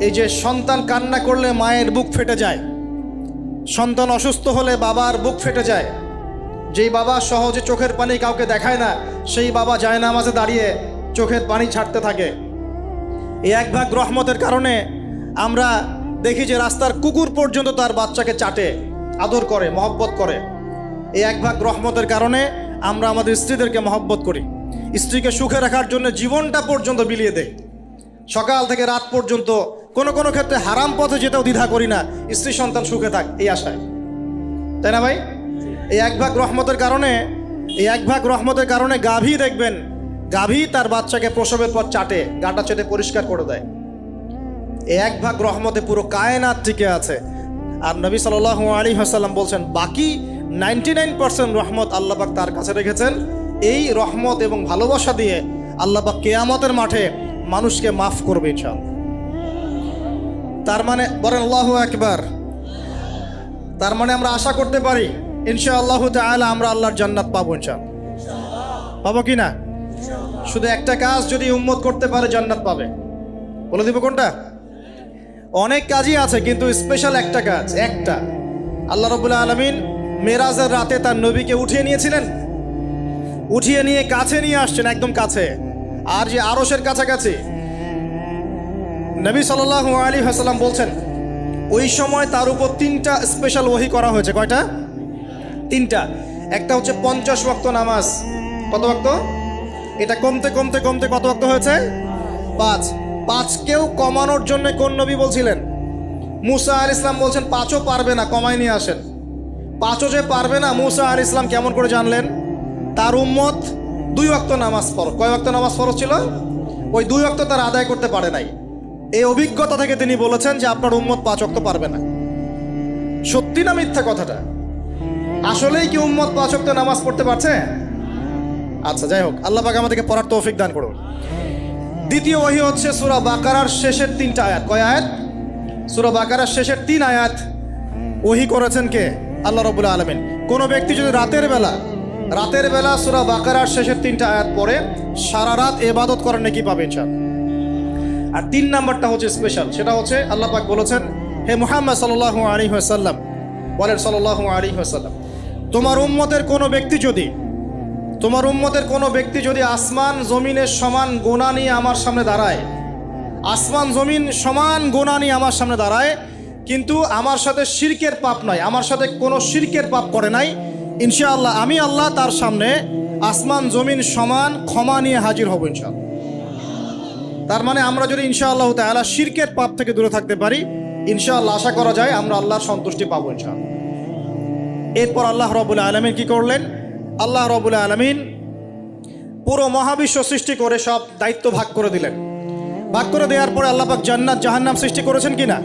এই যে সন্তান কান্না করলে মায়ের বুক ফেটে যায়, সন্তান অসুস্থ হলে বাবার বুক ফেটে যায়, যেই বাবা সহজে চোখের পানি কাউকে দেখায় না সেই বাবা জায়নামাজে দাঁড়িয়ে চোখের পানি ছাড়তে থাকে। এই 1 ভাগ রহমতের কারণে আমরা দেখি যে রাস্তার কুকুর পর্যন্ত তার বাচ্চাকে চাটে, আদর করে, মহব্বত করে। এই 1 ভাগ রহমতের কারণে আমরা আমাদের স্ত্রীদেরকে মহব্বত করি, স্ত্রীকে সুখে রাখার জন্য জীবনটা পর্যন্ত বিলিয়ে দেয়। সকাল থেকে রাত পর্যন্ত কোনো ক্ষেত্রে হারাম পথে যেতেও দ্বিধা করি না, স্ত্রী সন্তান সুখে থাক এই আশায়, তাই না ভাই? এই 1 ভাগ রহমতের কারণে গাভী দেখবেন, গাভী তার বাচ্চাকে প্রসবের পর চাটে, গাটা চেটে পরিষ্কার করে দেয়। এই 1 ভাগ রহমতে পুরো কায়নাত টিকে আছে। আর নবী সাল্লাল্লাহু আলাইহি ওয়াসাল্লাম বলছেন বাকি 99% রহমত আল্লাহ পাক তার কাছে রেখেছেন। এই রহমত এবং ভালোবাসা দিয়ে আল্লাহ পাক কিয়ামতের মাঠে মানুষকে মাফ করবে ইনশাআল্লাহ। তার মানে বলেন আল্লাহু আকবার। তার মানে আমরা আশা করতে পারি ইনশাআল্লাহু তাআলা আমরা আল্লাহর জান্নাত পাবো ইনশাআল্লাহ। পাবো কি না? শুধু একটা কাজ যদি উম্মত করতে পারে জান্নাত পাবে। বলে দিব কোনটা? অনেক কাজই আছে কিন্তু স্পেশাল একটা কাজ, একটা। আল্লাহ রাব্বুল আলামিন মেরাজের রাতে তার নবীকে উঠিয়ে নিয়েছিলেন, উঠিয়ে নিয়ে কাছে নিয়ে আসছেন, একদম কাছে, আর যে আরশের কাছাকাছি। নবী সাল্লাল্লাহু আলাইহি ওয়াসাল্লাম বলছেন ওই সময় তার উপর 3টা স্পেশাল ওহী করা হয়েছে। কয়টা? 3টা। একটা হচ্ছে 50 ওয়াক্ত নামাজ। কত ওয়াক্ত? এটা কমতে কত ওয়াক্ত হয়েছে? 5। 5কেও কমানোর জন্য কোন নবী বলছিলেন? মুসা আলাইহিস সালাম বলছেন 5ও পারবে না, কমাই নিয়ে আসেন। 5ও যে পারবে না, মুসা আলাইহিস সালাম কেমন করে জানলেন? তার উম্মত 2 ওয়াক্ত নামাজ ফরজ। কয় ওয়াক্ত নামাজ ফরজ ছিল? ওই 2 ওয়াক্ত তার আদায় করতে পারে নাই। এই অভিজ্ঞতা থেকে তিনি বলেছেন যে আপনার উম্মত 5 ওয়াক্ত পারবে না। সত্যি না মিথ্যা কথাটা? আসলেই কি উম্মত 5 ওয়াক্ত নামাজ পড়তে পারছে? আচ্ছা, যাই হোক, আল্লাহ পাক আমাদেরকে পড়ার তৌফিক দান করুন। দ্বিতীয় ওহী হচ্ছে সূরা বাকারার শেষের 3টা আয়াত। কয় আয়াত? সূরা বাকারার শেষের 3 আয়াত ওহী করেছেন কে? আল্লাহ রাব্বুল আলামিন। কোনো ব্যক্তি যদি রাতের বেলা সূরা বাকারার শেষের 3টা আয়াত পড়ে সারা রাত ইবাদত করার নেকি পাবে ইনশাআল্লাহ। আর 3 নাম্বারটা হচ্ছে স্পেশাল, সেটা হচ্ছে আল্লাহ পাক বলেছেন, হে মুহাম্মদ সাল্লাল্লাহু আলাইহি ওয়াসাল্লাম, বলেন সাল্লাল্লাহু আলাইহি ওয়াসাল্লাম, তোমার উম্মতের কোনো ব্যক্তি যদি আসমান জমিনের সমান গুনাহ নিয়ে আমার সামনে দাঁড়ায়, আসমান জমিন সমান গুনাহ নিয়ে আমার সামনে দাঁড়ায়, কিন্তু আমার সাথে শিরকের পাপ নয়, আমার সাথে কোনো শিরকের পাপ করে নাই, ইনশাআল্লাহ আমি আল্লাহ তার সামনে আসমান জমিন সমান ক্ষমা নিয়ে হাজির হব ইনশাআল্লাহ। তার মানে আমরা যদি ইনশাআল্লাহ তাআলা শিরকের পাপ থেকে দূরে থাকতে পারি, ইনশাআল্লাহ আশা করা যায় আমরা আল্লাহর সন্তুষ্টি পাবো ইনশাআল্লাহ। এরপর আল্লাহ রাব্বুল আলামিন কি করলেন? আল্লাহ রাব্বুল আলামিন পুরো মহাবিশ্ব সৃষ্টি করে সব দায়িত্ব ভাগ করে দিলেন। ভাগ করে দেওয়ার পরে আল্লাহ পাক জান্নাত জাহান্নাম সৃষ্টি করেছেন কিনা?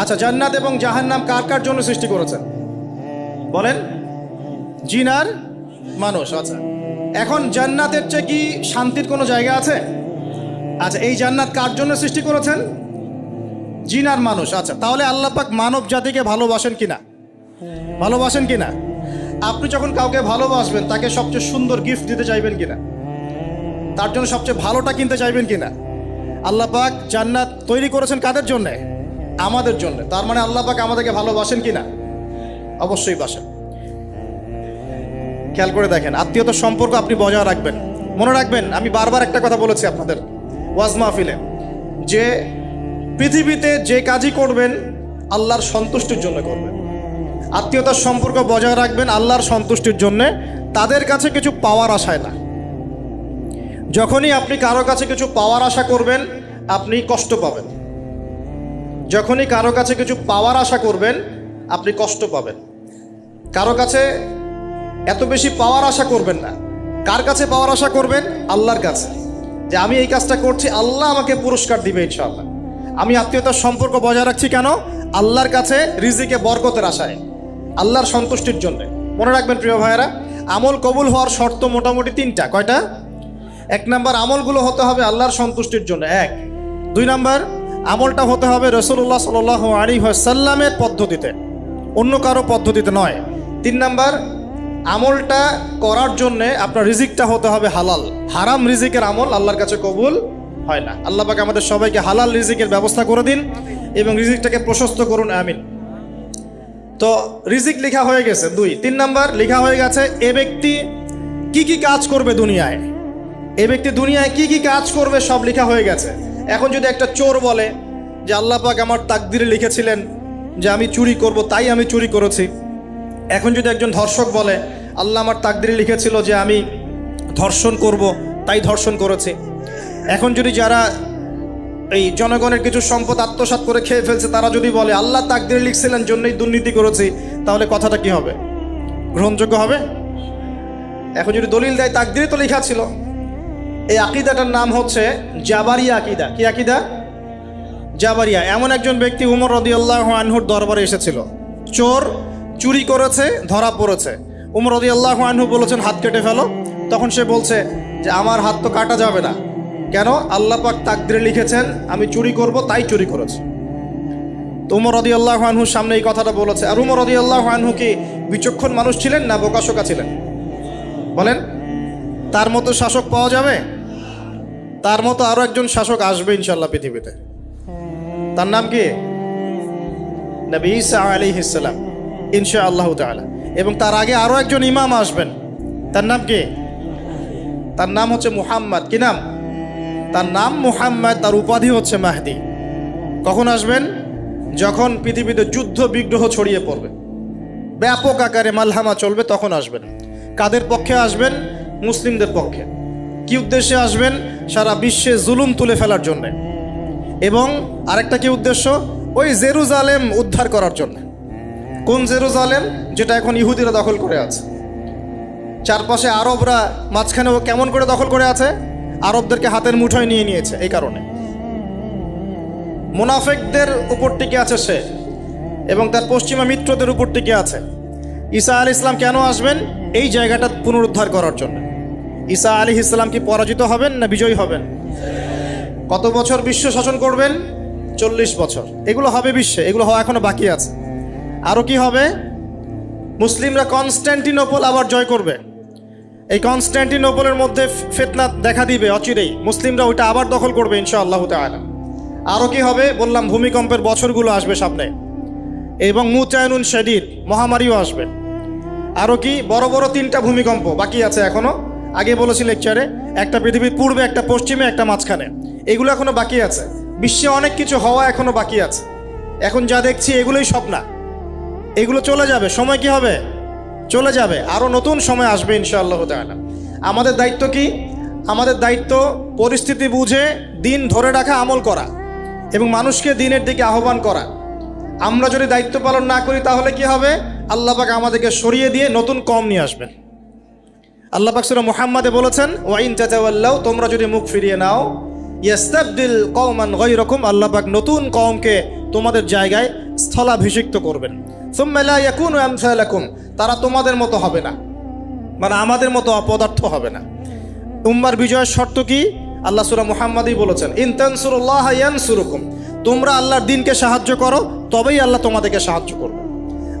আচ্ছা, জান্নাত এবং জাহান্নাম কার জন্য সৃষ্টি করেছেন বলেন? জিন আর মানুষ। আচ্ছা, এখন জান্নাতের চেয়ে কি শান্তির কোনো জায়গা আছে? আচ্ছা, এই জান্নাত কার জন্য সৃষ্টি করেছেন? জিন আর মানুষ। আচ্ছা, তাহলে আল্লাহ পাক মানব জাতিকে ভালোবাসেন কিনা? ভালোবাসেন কিনা? আপনি যখন কাউকে ভালোবাসবেন তাকে সবচেয়ে সুন্দর গিফট দিতে চাইবেন কিনা? তার জন্য সবচেয়ে ভালোটা কিনতে চাইবেন কিনা? আল্লাহ পাক জান্নাত তৈরি করেছেন কাদের জন্য? আমাদের জন্য। তার মানে আল্লাহ পাক আমাদেরকে ভালোবাসেন কিনা? অবশ্যই বাসেন। খেয়াল করে দেখেন, আত্মীয়তার সম্পর্ক আপনি বজায় রাখবেন। মনে রাখবেন, আমি বারবার একটা কথা বলেছি আপনাদের ওয়াজ মাহফিলে, যে পৃথিবীতে যে কাজই করবেন আল্লাহর সন্তুষ্টির জন্য করবেন। আত্মীয়তার সম্পর্ক বজায় রাখবেন আল্লাহর সন্তুষ্টির জন্যে, তাদের কাছে কিছু পাওয়ার আশায় না। যখনই আপনি কারো কাছে কিছু পাওয়ার আশা করবেন আপনি কষ্ট পাবেন। যখনই কারো কাছে কিছু পাওয়ার আশা করবেন আপনি কষ্ট পাবেন। কারো কাছে এত বেশি পাওয়ার আশা করবেন না। কার কাছে পাওয়ার আশা করবেন? আল্লাহর কাছে, যে আমি এই কাজটা করছি, আল্লাহ আমাকে পুরস্কার দিবে ইনশাআল্লাহ। আমি আত্মীয়তার সম্পর্ক বজায় রাখছি কেন? আল্লাহর কাছে রিজিকে বরকতের আশায়, আল্লাহর সন্তুষ্টির জন্য। মনে রাখবেন প্রিয় ভাইয়েরা, আমল কবুল হওয়ার শর্ত মোটামুটি 3টা। কয়টা? 1 নাম্বার, আমলগুলো হতে হবে আল্লাহর সন্তুষ্টির জন্য। 1। 2 নাম্বার, আমলটা হতে হবে রাসূলুল্লাহ সাল্লাল্লাহু আলাইহি ওয়াসাল্লামের পদ্ধতিতে, অন্য কারো পদ্ধতিতে নয়। 3 নাম্বার, আমলটা করার জন্যে আপনার রিজিকটা হতে হবে হালাল। হারাম রিজিকের আমল আল্লাহর কাছে কবুল হয় না। আল্লাহ পাক আমাদের সবাইকে হালাল রিজিকের ব্যবস্থা করে দিন এবং রিজিকটাকে প্রশস্ত করুন, আমিন। তো রিজিক লেখা হয়ে গেছে 2। 3 নাম্বার লেখা হয়ে গেছে এ ব্যক্তি কি কি কাজ করবে দুনিয়ায়, এ ব্যক্তি দুনিয়ায় কি কি কাজ করবে সব লেখা হয়ে গেছে। এখন যদি একটা চোর বলে যে আল্লাহ পাক আমার তাকদিরে লিখেছিলেন যে আমি চুরি করব, তাই আমি চুরি করেছি। এখন যদি একজন ধর্ষক বলে আল্লাহ আমার তাকদিরে লিখেছিল যে আমি ধর্ষণ করব, তাই ধর্ষণ করেছি। এখন যদি যারা এই জনগণের কিছু সম্পদ আত্মসাৎ করে খেয়ে ফেলছে তারা যদি বলে আল্লাহ তাকদিরে লিখছিলেন জন্যই দুর্নীতি করেছি, তাহলে কথাটা কি হবে? গ্রহণযোগ্য হবে? এখন যদি দলিল দেয় তাকদিরে তো লেখা ছিল। এই আকীদাটার নাম হচ্ছে জাবারিয়া আকীদা। কি আকীদা? জাবারিয়া। এমন একজন ব্যক্তি উমর রাদিয়াল্লাহু আনহুর দরবারে এসেছিল, চোর চুরি করেছে, ধরা পড়েছে। উমর রাদিয়াল্লাহু আনহু বলেছেন হাত কেটে ফেলো। তখন সে বলছে যে আমার হাত তো কাটা যাবে না, কেন? আল্লাহ পাক তাকদিরে লিখেছেন আমি চুরি করব, তাই চুরি করেছি। তো উমর রাদিয়াল্লাহু আনহুর সামনে এই কথাটা বলেছে। আর উমর রাদিয়াল্লাহু আনহু কি বিচক্ষণ মানুষ ছিলেন না বোকাশোকা ছিলেন? বলেন, তার মতো শাসক পাওয়া যাবে? তার মতো আরো একজন শাসক আসবে ইনশাআল্লাহ পৃথিবীতে। তার নাম কি? নবী ঈসা আলাইহিস সালাম, ইনশাআল্লাহ তাআলা। এবং তার আগে আরো একজন ইমাম আসবেন। তার নাম কি? তার নাম হচ্ছে মুহাম্মদ। কি নাম? তার নাম মুহাম্মদ, তার উপাধি হচ্ছে মাহদি। কখন আসবেন? যখন পৃথিবীতে যুদ্ধ বিগ্রহ ছড়িয়ে পড়বে, ব্যাপক আকারে মালহামা চলবে, তখন আসবেন। কাদের পক্ষে আসবেন? মুসলিমদের পক্ষে। কি উদ্দেশ্যে আসবেন? সারা বিশ্বে জুলুম তুলে ফেলার জন্য। এবং আরেকটা কি উদ্দেশ্য? ওই জেরুজালেম উদ্ধার করার জন্য। কোন জেরুজালেম? যেটা এখন ইহুদিরা দখল করে আছে। চারপাশে আরবরা, মাঝখানে ও কেমন করে দখল করে আছে? আরবদেরকে হাতের মুঠোয় নিয়ে নিয়েছে। এই কারণে মুনাফিকদের উপর টিকে আছে সে, এবং তার পশ্চিমা মিত্রদের উপর টিকে আছে। ঈসা আলাইহিস সালাম কেন আসবেন? এই জায়গাটা পুনরুদ্ধার করার জন্য। ঈসা আলাইহিস সালাম কি পরাজিত হবেন না বিজয়ী হবেন? কত বছর বিশ্ব শাসন করবেন? 40 বছর। এগুলো হবে বিশ্বে, এগুলো হওয়া এখনো বাকি আছে। আরও কি হবে? মুসলিমরা কনস্ট্যান্টিনোপল আবার জয় করবে। এই কনস্ট্যান্টিনোপলের মধ্যে ফিতনা দেখা দিবে অচিরেই, মুসলিমরা ওইটা আবার দখল করবে ইনশাআল্লাহ তাআলা। আরও কি হবে? বললাম ভূমিকম্পের বছরগুলো আসবে সামনে, এবং মুতায়নুন শাদীদ, মহামারীও আসবে। আরও কি? বড় বড় 3টা ভূমিকম্প বাকি আছে এখনো। আগে বলেছি লেকচারে, একটা পৃথিবীর পূর্বে, একটা পশ্চিমে, একটা মাঝখানে। এগুলো এখনো বাকি আছে। বিশ্বে অনেক কিছু হওয়া এখনো বাকি আছে। এখন যা দেখছি এগুলোই সব না, এগুলো চলে যাবে। সময় কি হবে? চলে যাবে। আরও নতুন সময় আসবে ইনশাআল্লাহ তাআলা। আমাদের দায়িত্ব কি? আমাদের দায়িত্ব পরিস্থিতি বুঝে দিন ধরে রাখা, আমল করা এবং মানুষকে দিনের দিকে আহ্বান করা। আমরা যদি দায়িত্ব পালন না করি তাহলে কি হবে? আল্লাহ পাক আমাদেরকে সরিয়ে দিয়ে নতুন কওম নিয়ে আসবেন। আল্লাহ পাক সূরা মুহাম্মাদে বলেছেন, ওয়া ইন তাতাওয়াল্লাউ, তোমরা যদি মুখ ফিরিয়ে নাও, ইয়াস্তাবদিল কওমান গায়রাকুম, আল্লাহ পাক নতুন কওমকে তোমাদের জায়গায় স্থলাভিষিক্ত করবেন। সুম্মা লা ইয়াকুনু আমসালাকুম, তারা তোমাদের মতো হবে না, মানে আমাদের মতো অপদার্থ হবে না। উম্মার বিজয়ের শর্ত কি? আল্লাহ সূরা মুহাম্মাদেই বলেছেন, ইন তানসুরুল্লাহ ইয়ানসুরুকুম, তোমরা আল্লাহর দ্বীনকে সাহায্য করো, তবেই আল্লাহ তোমাদেরকে সাহায্য করবে।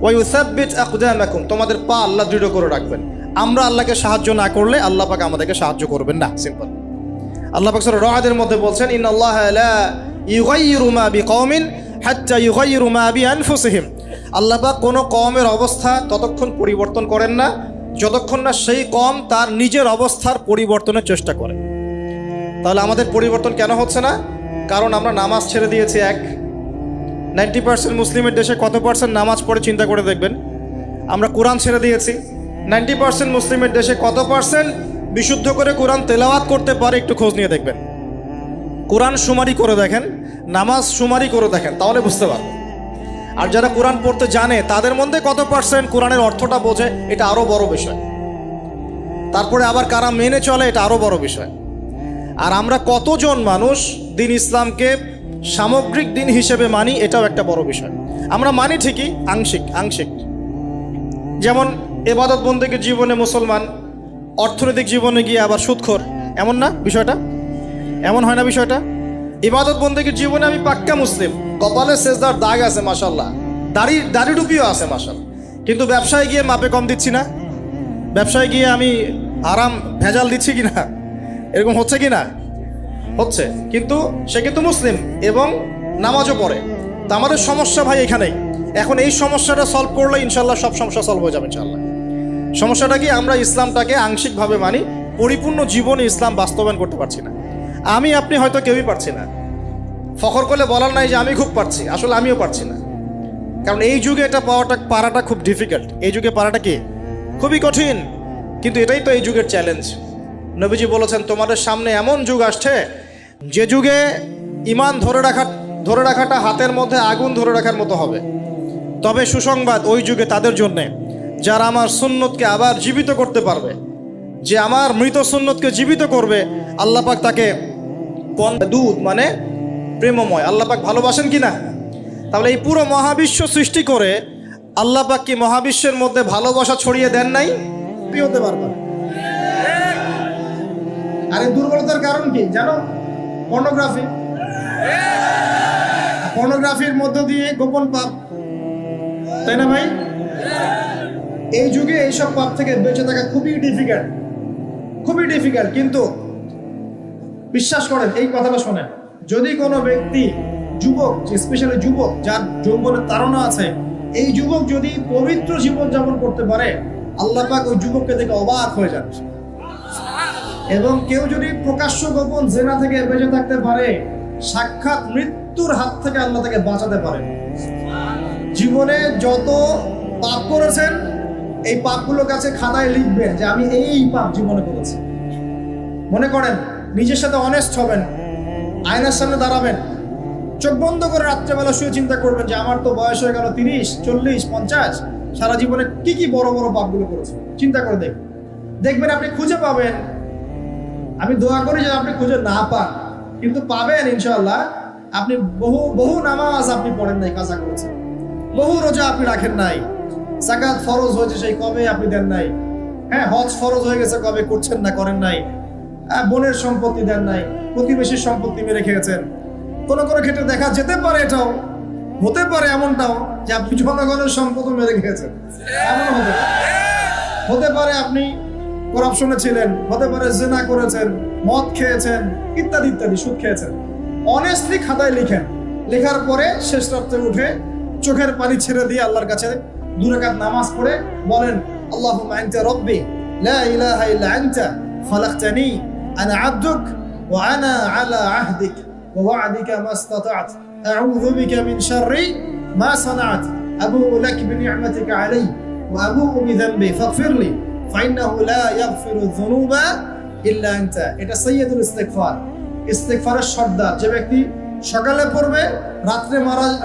ওয়া ইউসাব্বিত আকদামাকুম, তোমাদের পা আল্লাহ দৃঢ় করে রাখবেন। আমরা আল্লাহকে সাহায্য না করলে আল্লাহ পাক আমাদেরকে সাহায্য করবেন না। সিম্পল। আল্লাহ পাক সূরা রা'দের মধ্যে বলছেন, ইন্নাল্লাহা লা ইউগাইয়িরু মা বিকওমিন হাত্তা ইউগাইয়িরু মা বিআনফুসিহিম, আল্লাহ পাক কোনো কওমের অবস্থা ততক্ষণ পরিবর্তন করেন না যতক্ষণ না সেই কওম তার নিজের অবস্থার পরিবর্তনের চেষ্টা করে। তাহলে আমাদের পরিবর্তন কেন হচ্ছে না? কারণ আমরা নামাজ ছেড়ে দিয়েছি। 90% মুসলিমের দেশে কত পার্সেন্ট নামাজ পড়ে চিন্তা করে দেখবেন। আমরা কোরআন ছেড়ে দিয়েছি। 90% মুসলিমের দেশে কত পার্সেন্ট বিশুদ্ধ করে কোরআন তেলাওয়াত করতে পারে একটু খোঁজ নিয়ে দেখবেন। কোরআন শুমারি করে দেখেন, নামাজ শুমারি করে দেখেন, তাহলে বুঝতে পারবেন। আর যারা কোরআন পড়তে জানে তাদের মধ্যে কত পার্সেন্ট কোরআনের অর্থটা বোঝে, এটা আরও বড় বিষয়। তারপরে আবার কারা মেনে চলে, এটা আরও বড় বিষয়। আর আমরা কতজন মানুষ দিন ইসলামকে সামগ্রিক দিন হিসেবে মানি, এটাও একটা বড় বিষয়। আমরা মানি ঠিকই, আংশিক। যেমন ইবাদত বন্দেগীর জীবনে মুসলমান, অর্থনৈতিক জীবনে গিয়ে আবার সুদখোর, এমন না বিষয়টা? এমন হয় না বিষয়টা? ইবাদত বন্দেগীর জীবনে আমি পাক্কা মুসলিম, কপালে সেজদার দাগ আছে মাশাআল্লাহ, দাড়ি টুপিও আছে মাশাআল্লাহ, কিন্তু ব্যবসায় গিয়ে মাপে কম দিচ্ছি না, ব্যবসায় গিয়ে আমি আরাম ভেজাল দিচ্ছি কিনা, এরকম হচ্ছে কি না? হচ্ছে। কিন্তু সে কিন্তু মুসলিম এবং নামাজও পড়ে। তা আমাদের সমস্যা ভাই এখানেই। এখন এই সমস্যাটা সলভ করলে ইনশাল্লাহ সব সমস্যা সলভ হয়ে যাবে ইনশাল্লাহ। সমস্যাটা কি, আমরা ইসলামটাকে আংশিকভাবে মানি, পরিপূর্ণ জীবনে ইসলাম বাস্তবায়ন করতে পারছি না। আমি আপনি হয়তো কেউই পারছি না, ফখর করলে বলার নাই যে আমি খুব পারছি, আসলে আমিও পারছি না। কারণ এই যুগে এটা পারাটা খুব ডিফিকাল্ট, এই যুগে পারাটা কি খুবই কঠিন। কিন্তু এটাই তো এই যুগের চ্যালেঞ্জ। নবীজি বলেছেন তোমাদের সামনে এমন যুগ আসছে যে যুগে ঈমান ধরে রাখাটা হাতের মধ্যে আগুন ধরে রাখার মতো হবে। তবে সুসংবাদ ওই যুগে তাদের জন্যে যারা আমার সুন্নতকে আবার জীবিত করতে পারবে, যে আমার মৃত সুন্নতকে জীবিত করবে, আল্লাহ পাক তাকে দুধ মানে প্রেমময়। আল্লাহ পাক ভালোবাসেন কি না? তাহলে এই পুরো মহাবিশ্ব সৃষ্টি করে আল্লাহ পাক কি মহাবিশ্বের মধ্যে ভালোবাসা ছড়িয়ে দেন নাই? হতে পারবে। আর এই দুর্বলতার কারণ কি জানো? পর্নোগ্রাফি। পর্নোগ্রাফির মধ্য দিয়ে গোপন পাপ, তাই না ভাই? এই যুগে এইসব পাপ থেকে বেঁচে থাকা খুবই ডিফিকাল্ট, খুবই ডিফিকাল্ট। কিন্তু বিশ্বাস করেন, এই কথাটা শোনেন, যদি কোনো ব্যক্তি, যুবক, স্পেশালি যুবক যার যৌবনের তাড়না আছে, এই যুবক যদি পবিত্র জীবন যাপন করতে পারে, আল্লাহ পাক ওই যুবককে দেখে অবাক হয়ে যান। এবং কেউ যদি প্রকাশ্য গোপন জেনা থেকে বেঁচে থাকতে পারে, সাক্ষাৎ মৃত্যুর হাত থেকে আল্লাহ তাকে বাঁচাতে পারে। জীবনে যত পাপ করেছেন এই পাপগুলোর কাছে খাতায় লিখবেন যে আমি এই পাপ জীবনে করেছি। মনে করেন, নিজের সাথে অনেস্ট হবেন, আয়নার সামনে দাঁড়াবেন, চোখ বন্ধ করে রাত্রেবেলা শুয়ে চিন্তা করবেন যে আমার তো বয়স হয়ে গেল 30, 40, 50, সারা জীবনে কি কি বড় বড় পাপগুলো করেছে। চিন্তা করে দেখবেন আপনি খুঁজে পাবেন। আমি দোয়া করি যে আপনি খুঁজে না পান, কিন্তু পাবেন ইনশাআল্লাহ। আপনি বহু নামাজ আপনি পড়েন নাই, কাজা করেছেন, বহু রোজা আপনি রাখেন নাই, যাকাত ফরজ হয়েছে সেই কবে আপনি দেন নাই, হ্যাঁ হজ ফরজ হয়ে গেছে কবে করছেন না, করেন নাই, বোনের সম্পত্তি দেন নাই, প্রতিবেশীর সম্পত্তি মেরে খেয়েছেন। কোনো ক্ষেত্রে দেখা যেতে পারে, এটাও হতে পারে এমনটাও যে আপনি জনগণের সম্পদও মেরে খেয়েছেন, এমন হতে পারে আপনি করাপশনে ছিলেন, হতে পারে জিনা করেছেন, মদ খেয়েছেন, ইত্যাদি ইত্যাদি, সুদ খেয়েছেন। অনেস্টলি খাতায় লিখেন, লেখার পরে শেষ রাত্রে উঠে চোখের পানি ছেড়ে দিয়ে আল্লাহর কাছে 2 রাকাত নামাজ পড়ে বলেন, আল্লাহুম্মা আনতা রাব্বি লা ইলাহা ইল্লা আনতা খালাকতানি আনা আবদুক ওয়া আনা আলা আহদিক ওয়া ওয়া'দিকা মাস্তাতা'ত আউযু বিকা মিন শাররি মা সানা'ত আবু'ু লাক বিনি'মাতিকা আলাইয়া ওয়া আবু'ু বিযানবি ফাগফিরলি ফাইন্নাহু লা ইয়াগফিরু যুনুবা ইল্লা আনতা। এটা সাইয়্যিদুল ইস্তিগফার, ইস্তিগফারের সর্দার। যে ব্যক্তি সকালে পড়বে,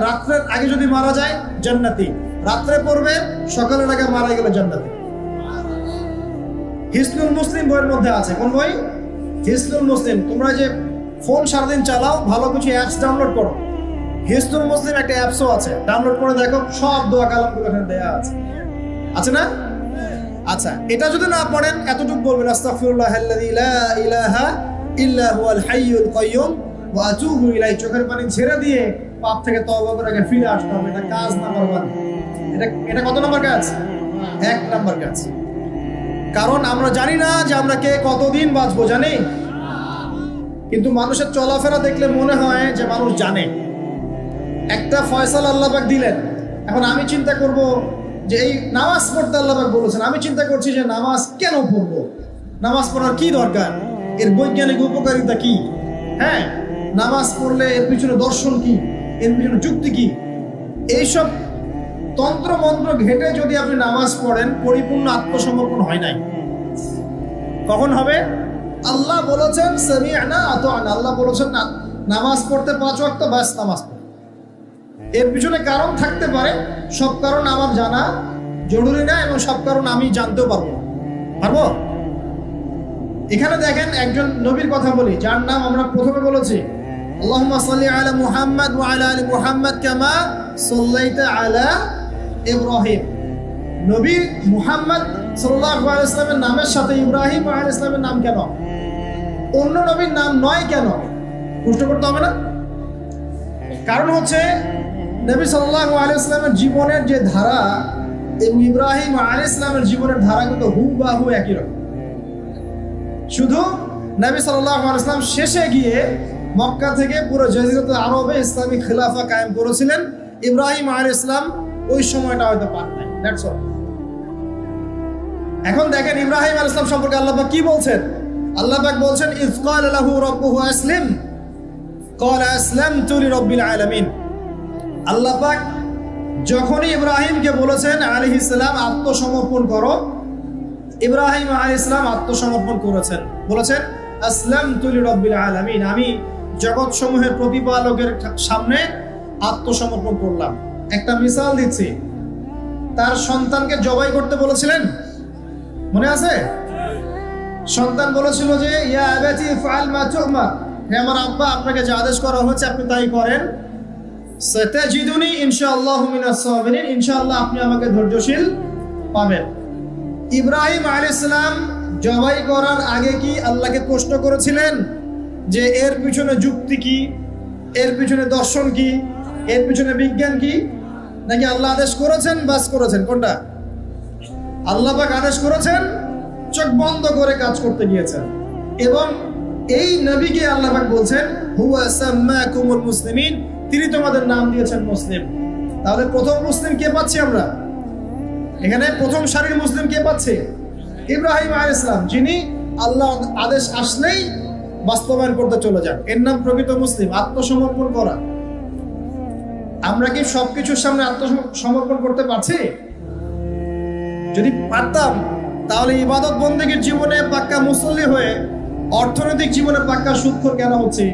রাত্রের আগে যদি মারা যায় জান্নাতি, রাত্রে পড়বে সকালের আগে মারা গেলে জান্নাতি। হিসনুল মুসলিম বইয়ের মধ্যে আছে। কোন বই? হিসনুল মুসলিম। তোমরা যে ফোন সারাদিন চালাও, ভালো কিছু অ্যাপস ডাউনলোড করো। হিসনুল মুসলিম একটা অ্যাপসও আছে, ডাউনলোড করে দেখো, সব দোয়া কালামগুলো এখানে দেয়া আছে না? আচ্ছা, এটা যদি না পড়েন এতটুকু বলবেন, আস্তাগফিরুল্লাহাল্লাযী লা ইলাহা ইল্লা হুয়াল হাইয়ুল কাইয়্যুম ওয়া আতুবু ইলাইহি। চোখের পানি ছেড়ে দিয়ে পাপ থেকে তওবা করে ফিরে আসতে হবে। এটা কাজ নাম্বার 1। এটা কত নম্বর কাজ? 1 নম্বর কাজ। কারণ আমরা জানি না যে আমরা কে কতদিন বাঁচবো, জানি? কিন্তু মানুষের চলাফেরা দেখলে মনে হয় যে মানুষ জানে। একটা ফয়সালা আল্লাহ পাক দিলেন, এখন আমি চিন্তা করব যে এই নামাজ পড়তে আল্লাহ পাক বলেছেন, আমি চিন্তা করছি যে নামাজ কেন পড়বো, নামাজ পড়ার কি দরকার, এর বৈজ্ঞানিক উপকারিতা কি, হ্যাঁ নামাজ পড়লে এর পিছনে দর্শন কি, এর পিছনে যুক্তি কি। এইসব তন্ত্র মন্ত্র ঘেটে যদি আপনি নামাজ পড়েন, পরিপূর্ণ আত্মসমর্পণ হয় নাই। কখন হবে? আল্লাহ বলেছেন সামি'না আতা'না, আল্লাহ বলেছেন না নামাজ পড়তে 5 ওয়াক্ত, বাস নামাজ পড়ে। এর পিছনে কারণ থাকতে পারে, সব কারণ আমার জানা জরুরি না, এবং সব কারণ আমি জানতেও পারবো। এখানে দেখেন একজন নবীর কথা বলি, যার নাম আমরা প্রথমে বলেছি, আল্লাহুম্মা সাল্লি আলা মুহাম্মাদ ওয়া আলা আলি মুহাম্মাদ কামা সাল্লাইতা আলা ইব্রাহিম। নবী মুহাম্মদ সাল্লাল্লাহু আলাইহি ওয়াসাল্লামের নামের সাথে ইব্রাহিম আলাইহিস সালামের নাম কেন, অন্য নবীর নাম নয় কেন? প্রশ্ন করতে হবে না? কারণ হচ্ছে নবী সাল্লাল্লাহু আলাইহি ওয়াসাল্লামের জীবনের যে ধারা, এবং ইব্রাহিম আলাইহিস সালামের জীবনের ধারাগুলো হুবহু একই রকম। শুধু নবী সাল্লাল্লাহু আলাইহি ওয়াসাল্লাম শেষে গিয়ে মক্কা থেকে পুরো জাজিরাতুল আরবে ইসলামিক খিলাফা কায়েম করেছিলেন। ইব্রাহিম আলাইহিস সালাম ওই সময়টা হয়তো পান নাই। That's all. এখন দেখেন ইব্রাহিম আলাইহিস সালাম সম্পর্কে আল্লাহ পাক কি বলছেন। আল্লাহ পাক বলছেন ইয ক্বালা লাহু রাব্বুহু আসলিম ক্বালা আসলামতু লিরাব্বিল আলামিন। আল্লাহ পাক যখনই ইব্রাহিমকে বলেছেন আলাইহিস সালাম আত্মসমর্পণ করো, ইব্রাহিম আলাইহিস সালাম আত্মসমর্পণ করেছেন, বলেছেন আসলামতু লিরাব্বিল আলামিন, আমি জগৎ সমূহের প্রতিপালকের সামনে আত্মসমর্পণ করলাম। একটা মিসাল দিচ্ছি, তার সন্তানকে জবাই করতে বলেছিলেন, মনে আছে? সন্তান বলেছিল যে ইয়া আবাতি ফাআল মা তু'মার, হে আমার আব্বা আপনাকে যে আদেশ করা হয়েছে আপনি তাই করেন। সাতাজিদুনি ইনশাআল্লাহু মিনাস সাবিরিন, ইনশাআল্লাহ আপনি আমাকে ধৈর্যশীল পাবেন। ইব্রাহিম আলাইহিস সালাম জবাই করার আগে কি আল্লাহকে প্রশ্ন করেছিলেন যে এর পিছনে যুক্তি কি, এর পিছনে দর্শন কি, এর পিছনে বিজ্ঞান কি? নাকি আল্লাহ আদেশ করেছেন বাস করেছেন? কোনটা? আল্লাহ পাক আদেশ করেছেন, চোখ বন্ধ করে কাজ করতে গিয়েছেন। এবং এই নবীকে আল্লাহ পাক বলছেন হুয়া সাম্মাকুমুল মুসলিমিন, তিনি তোমাদের নাম দিয়েছেন মুসলিম। তাহলে প্রথম মুসলিম কে পাচ্ছি আমরা এখানে? প্রথম সারির মুসলিম কে পাচ্ছে? ইব্রাহিম আলাইহিস সালাম, যিনি আল্লাহ আদেশ আসলেই বাস্তবায়ন করতে চলে যান। এর নাম প্রকৃত মুসলিম, আত্মসমর্পণ করা। আমরা কি সবকিছুর সামনে আত্মসমর্পণ করতে পারছি? যদি পারতাম তাহলে ইবাদত বন্দেগীর জীবনে পাক্কা মুসল্লি হয়ে অর্থনৈতিক জীবনে পাক্কা সুদখোর কেন হচ্ছে?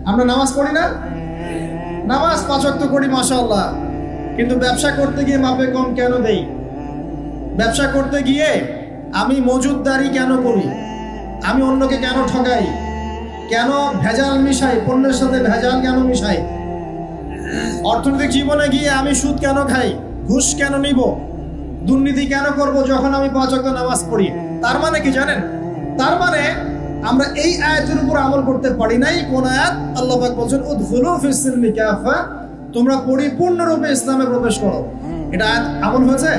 আমরা নামাজ পড়ি না? নামাজ 5 ওয়াক্ত করি মাশাআল্লাহ, কিন্তু ব্যবসা করতে গিয়ে মাপে কম কেন দেই? ব্যবসা করতে গিয়ে আমি মজুদদারি কেন করি? আমি অন্যকে কেন ঠকাই? কেন ভেজাল মিশাই? পণ্যের সাথে ভেজাল কেন মিশাই? অর্থনৈতিক জীবনে গিয়ে আমি সুদ কেন খাই? ঘুষ কেন নিব? দুর্নীতি কেন করব যখন আমি 5 ওয়াক্ত নামাজ পড়ি? তার মানে কি জানেন? তার মানে আমরা এই আয়াতের উপর আমল করতে পারি নাই। কোন আয়াত? আল্লাহ পাক বলেন উদখুলু ফিস সিলমি কাফা, তোমরা পরিপূর্ণরূপে ইসলামে প্রবেশ করো। এটা আয়াত আমল হয়েছে?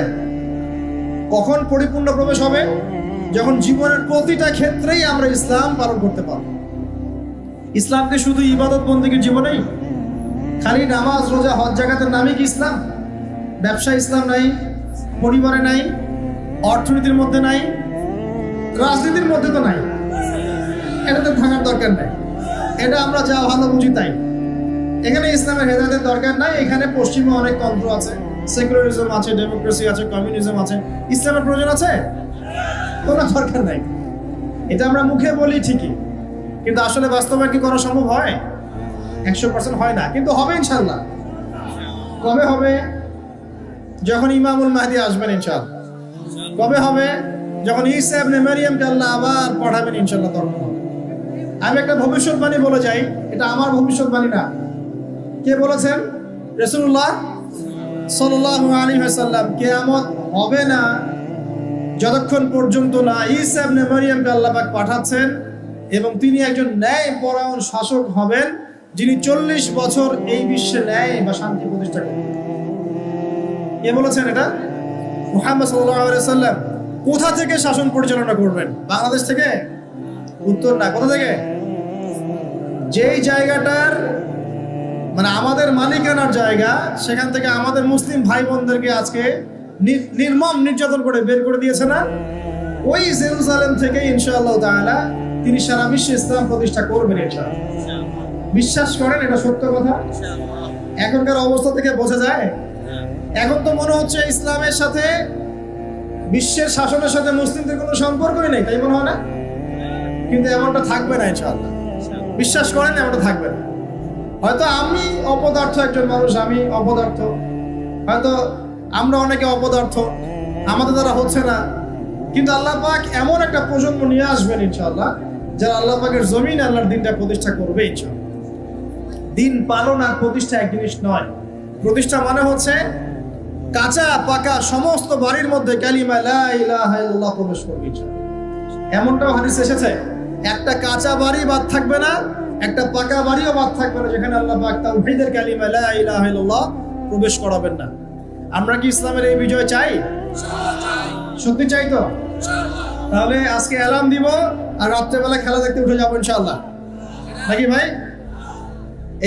কখন পরিপূর্ণ প্রবেশ হবে? যখন জীবনের প্রতিটা ক্ষেত্রেই আমরা ইসলাম পালন করতে পারব। ইসলামকে শুধু ইবাদত বন্দেগীর জীবনেই, খালি নামাজ রোজা হজ জাকাতের নামই কি ইসলাম? ব্যবসা ইসলাম নাই, পরিবারে নাই, অর্থনীতির মধ্যে নাই, রাজনীতির মধ্যে তো নাই। এটাতে থাকার দরকার নাই। এটা আমরা যা ভালো বুঝি তাই। এখানে ইসলামের হেদায়েতের দরকার নাই। এখানে পশ্চিমে অনেক তন্ত্র আছে, সেকুলারিজম আছে, ডেমোক্রেসি আছে, কমিউনিজম আছে। ইসলামের প্রয়োজন আছে? কোনো দরকার নাই। এটা আমরা মুখে বলি ঠিকই, কিন্তু আসলে বাস্তবায়ন কি করা সম্ভব হয়? 100% হয় না, কিন্তু হবে ইনশাআল্লাহ। কবে হবে? যখন ইমামুল মাহদি আসবেন ইনশাআল্লাহ। কবে হবে? যখন ঈসা ইবনে মারইয়ামকে আল্লাহ আবার পাঠাবেন ইনশাআল্লাহ, তখন হবে। আমি একটা ভবিষ্যৎবাণী বলে যাই, এটা আমার ভবিষ্যৎবাণী না। কে বলেছেন? রাসূলুল্লাহ সাল্লাল্লাহু আলাইহি ওয়াসাল্লাম। কিয়ামত হবে না যতক্ষণ পর্যন্ত না ঈসা ইবনে মারইয়ামকে আল্লাহ পাক পাঠাচ্ছেন এবং তিনি একজন ন্যায়পরায়ণ শাসক হবেন, যিনি 40 বছর এই বিশ্বে ন্যায় বা শান্তি প্রতিষ্ঠা করবেন। কে বলেছেন এটা? মুহাম্মদ সাল্লাল্লাহু আলাইহি ওয়াসাল্লাম। কোথা থেকে শাসন পরিচালনা করবেন? বাংলাদেশ থেকে? উত্তর না। কোথা থেকে? যেই জায়গাটার মানে আমাদের মালিকানার জায়গা, সেখান থেকে আমাদের মুসলিম ভাই বোনদেরকে আজকে নির্মম নির্যাতন করে বের করে দিয়েছে না, ওই জেরুজালেম থেকে ইনশাআল্লাহ তাআলা তিনি সারা বিশ্বে ইসলাম প্রতিষ্ঠা করবেন ইনশাআল্লাহ। বিশ্বাস করেন? এটা সত্য কথা। এখনকার অবস্থা থেকে বোঝা যায়। এখন তো মনে হচ্ছে ইসলামের সাথে, বিশ্বের শাসনের সাথে মুসলিমদের কোনো সম্পর্কই নেই, তাই মনে হয় না? কিন্তু এমনটা থাকবে না ইনশাআল্লাহ। বিশ্বাস করেন, এমনটা থাকবে না। হয়তো আমি অপদার্থ একজন মানুষ, আমি অপদার্থ, হয়তো আমরা অনেকে অপদার্থ, আমাদের দ্বারা হচ্ছে না, কিন্তু আল্লাহ পাক এমন একটা প্রজন্ম নিয়ে আসবেন ইনশাআল্লাহ, যারা আল্লাহ পাকের জমিন আল্লাহর দিনটা প্রতিষ্ঠা করবে ইনশাআল্লাহ। দিন পালন আর প্রতিষ্ঠা এক জিনিস নয়। প্রতিষ্ঠা মানে হচ্ছে কাঁচা পাকা সমস্ত বাড়ির মধ্যে কালিমা লা ইলাহা ইল্লাল্লাহ প্রবেশ করবে ইনশাআল্লাহ। এমনটাও হাদিস এসেছে, একটা কাঁচা বাড়ি বাদ থাকবে না, একটা পাকা বাড়িও বাদ থাকবে না যেখানে আল্লাহ পাক তাওহীদের কালিমা লা ইলাহা ইল্লাল্লাহ প্রবেশ করাবেন না। আমরা কি ইসলামের এই বিজয় চাই? সত্যি চাই তো? তাহলে আজকে অ্যালার্ম দিব আর রাত্রেবেলা খেলা দেখতে উঠে যাবো ইনশাআল্লাহ, নাকি ভাই?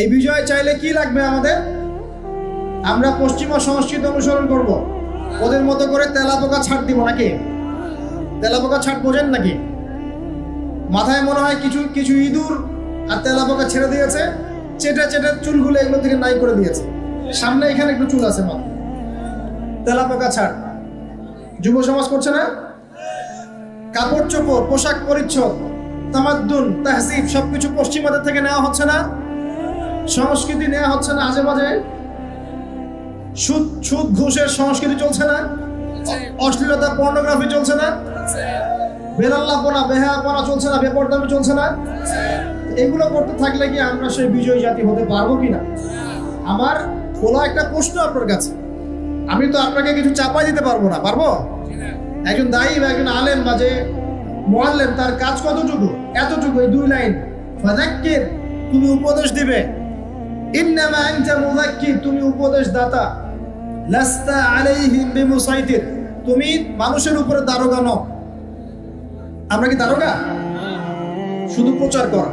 এই বিজয় চাইলে কি লাগবে আমাদের? আমরা পশ্চিমা সংস্কৃতি অনুসরণ করব, ওদের মতো করে তেলাপোকা ছাড় দিব, নাকি? তেলাপোকা ছাড় বোঝেন নাকি? মাথায় মনে হয় কিছু কিছু ইঁদুর আর তেলাপোকা ছেড়ে দিয়েছে, চেটে চেটে চুলগুলো এগুলো থেকে নাই করে দিয়েছে, সামনে এখানে একটু চুল আছে মাথা। তেলাপোকা ছাড় যুব সমাজ করছে না? কাপড় চোপড়, পোশাক পরিচ্ছদ, তামাদ্দুন, তাহজিব সবকিছু পশ্চিমাদের থেকে নেওয়া হচ্ছে না? সংস্কৃতি নেওয়া হচ্ছে না? আজে বাজে সুদ সুদ ঘুষের সংস্কৃতি চলছে না? অশ্লীলতা, পর্নোগ্রাফি চলছে না? বেলাল্লাপনা, বেহায়াপনা চলছে না? বেপরদামি চলছে না? এগুলো করতে থাকলে কি আমরা সেই বিজয়ী জাতি হতে পারবো কিনা? আমার খোলা একটা প্রশ্ন আপনার কাছে। আমি তো আপনাকে কিছু চাপাই দিতে পারবো না, পারবো? একজন দায়ী বা একজন আলেম বা যে মুআল্লিম, তার কাজ কতটুকু? এতটুকু, এই 2 লাইন, ফাযাক্কির, তুমি উপদেশ দিবে। ইন্নামা আনতা মুযাক্কির, তুমি উপদেশ দাতা। লাস্তা আলাইহিম বিমুসাইতির, তুমি মানুষের উপরে দারোগা নও। আমরা কি দারোগা? শুধু প্রচার করা।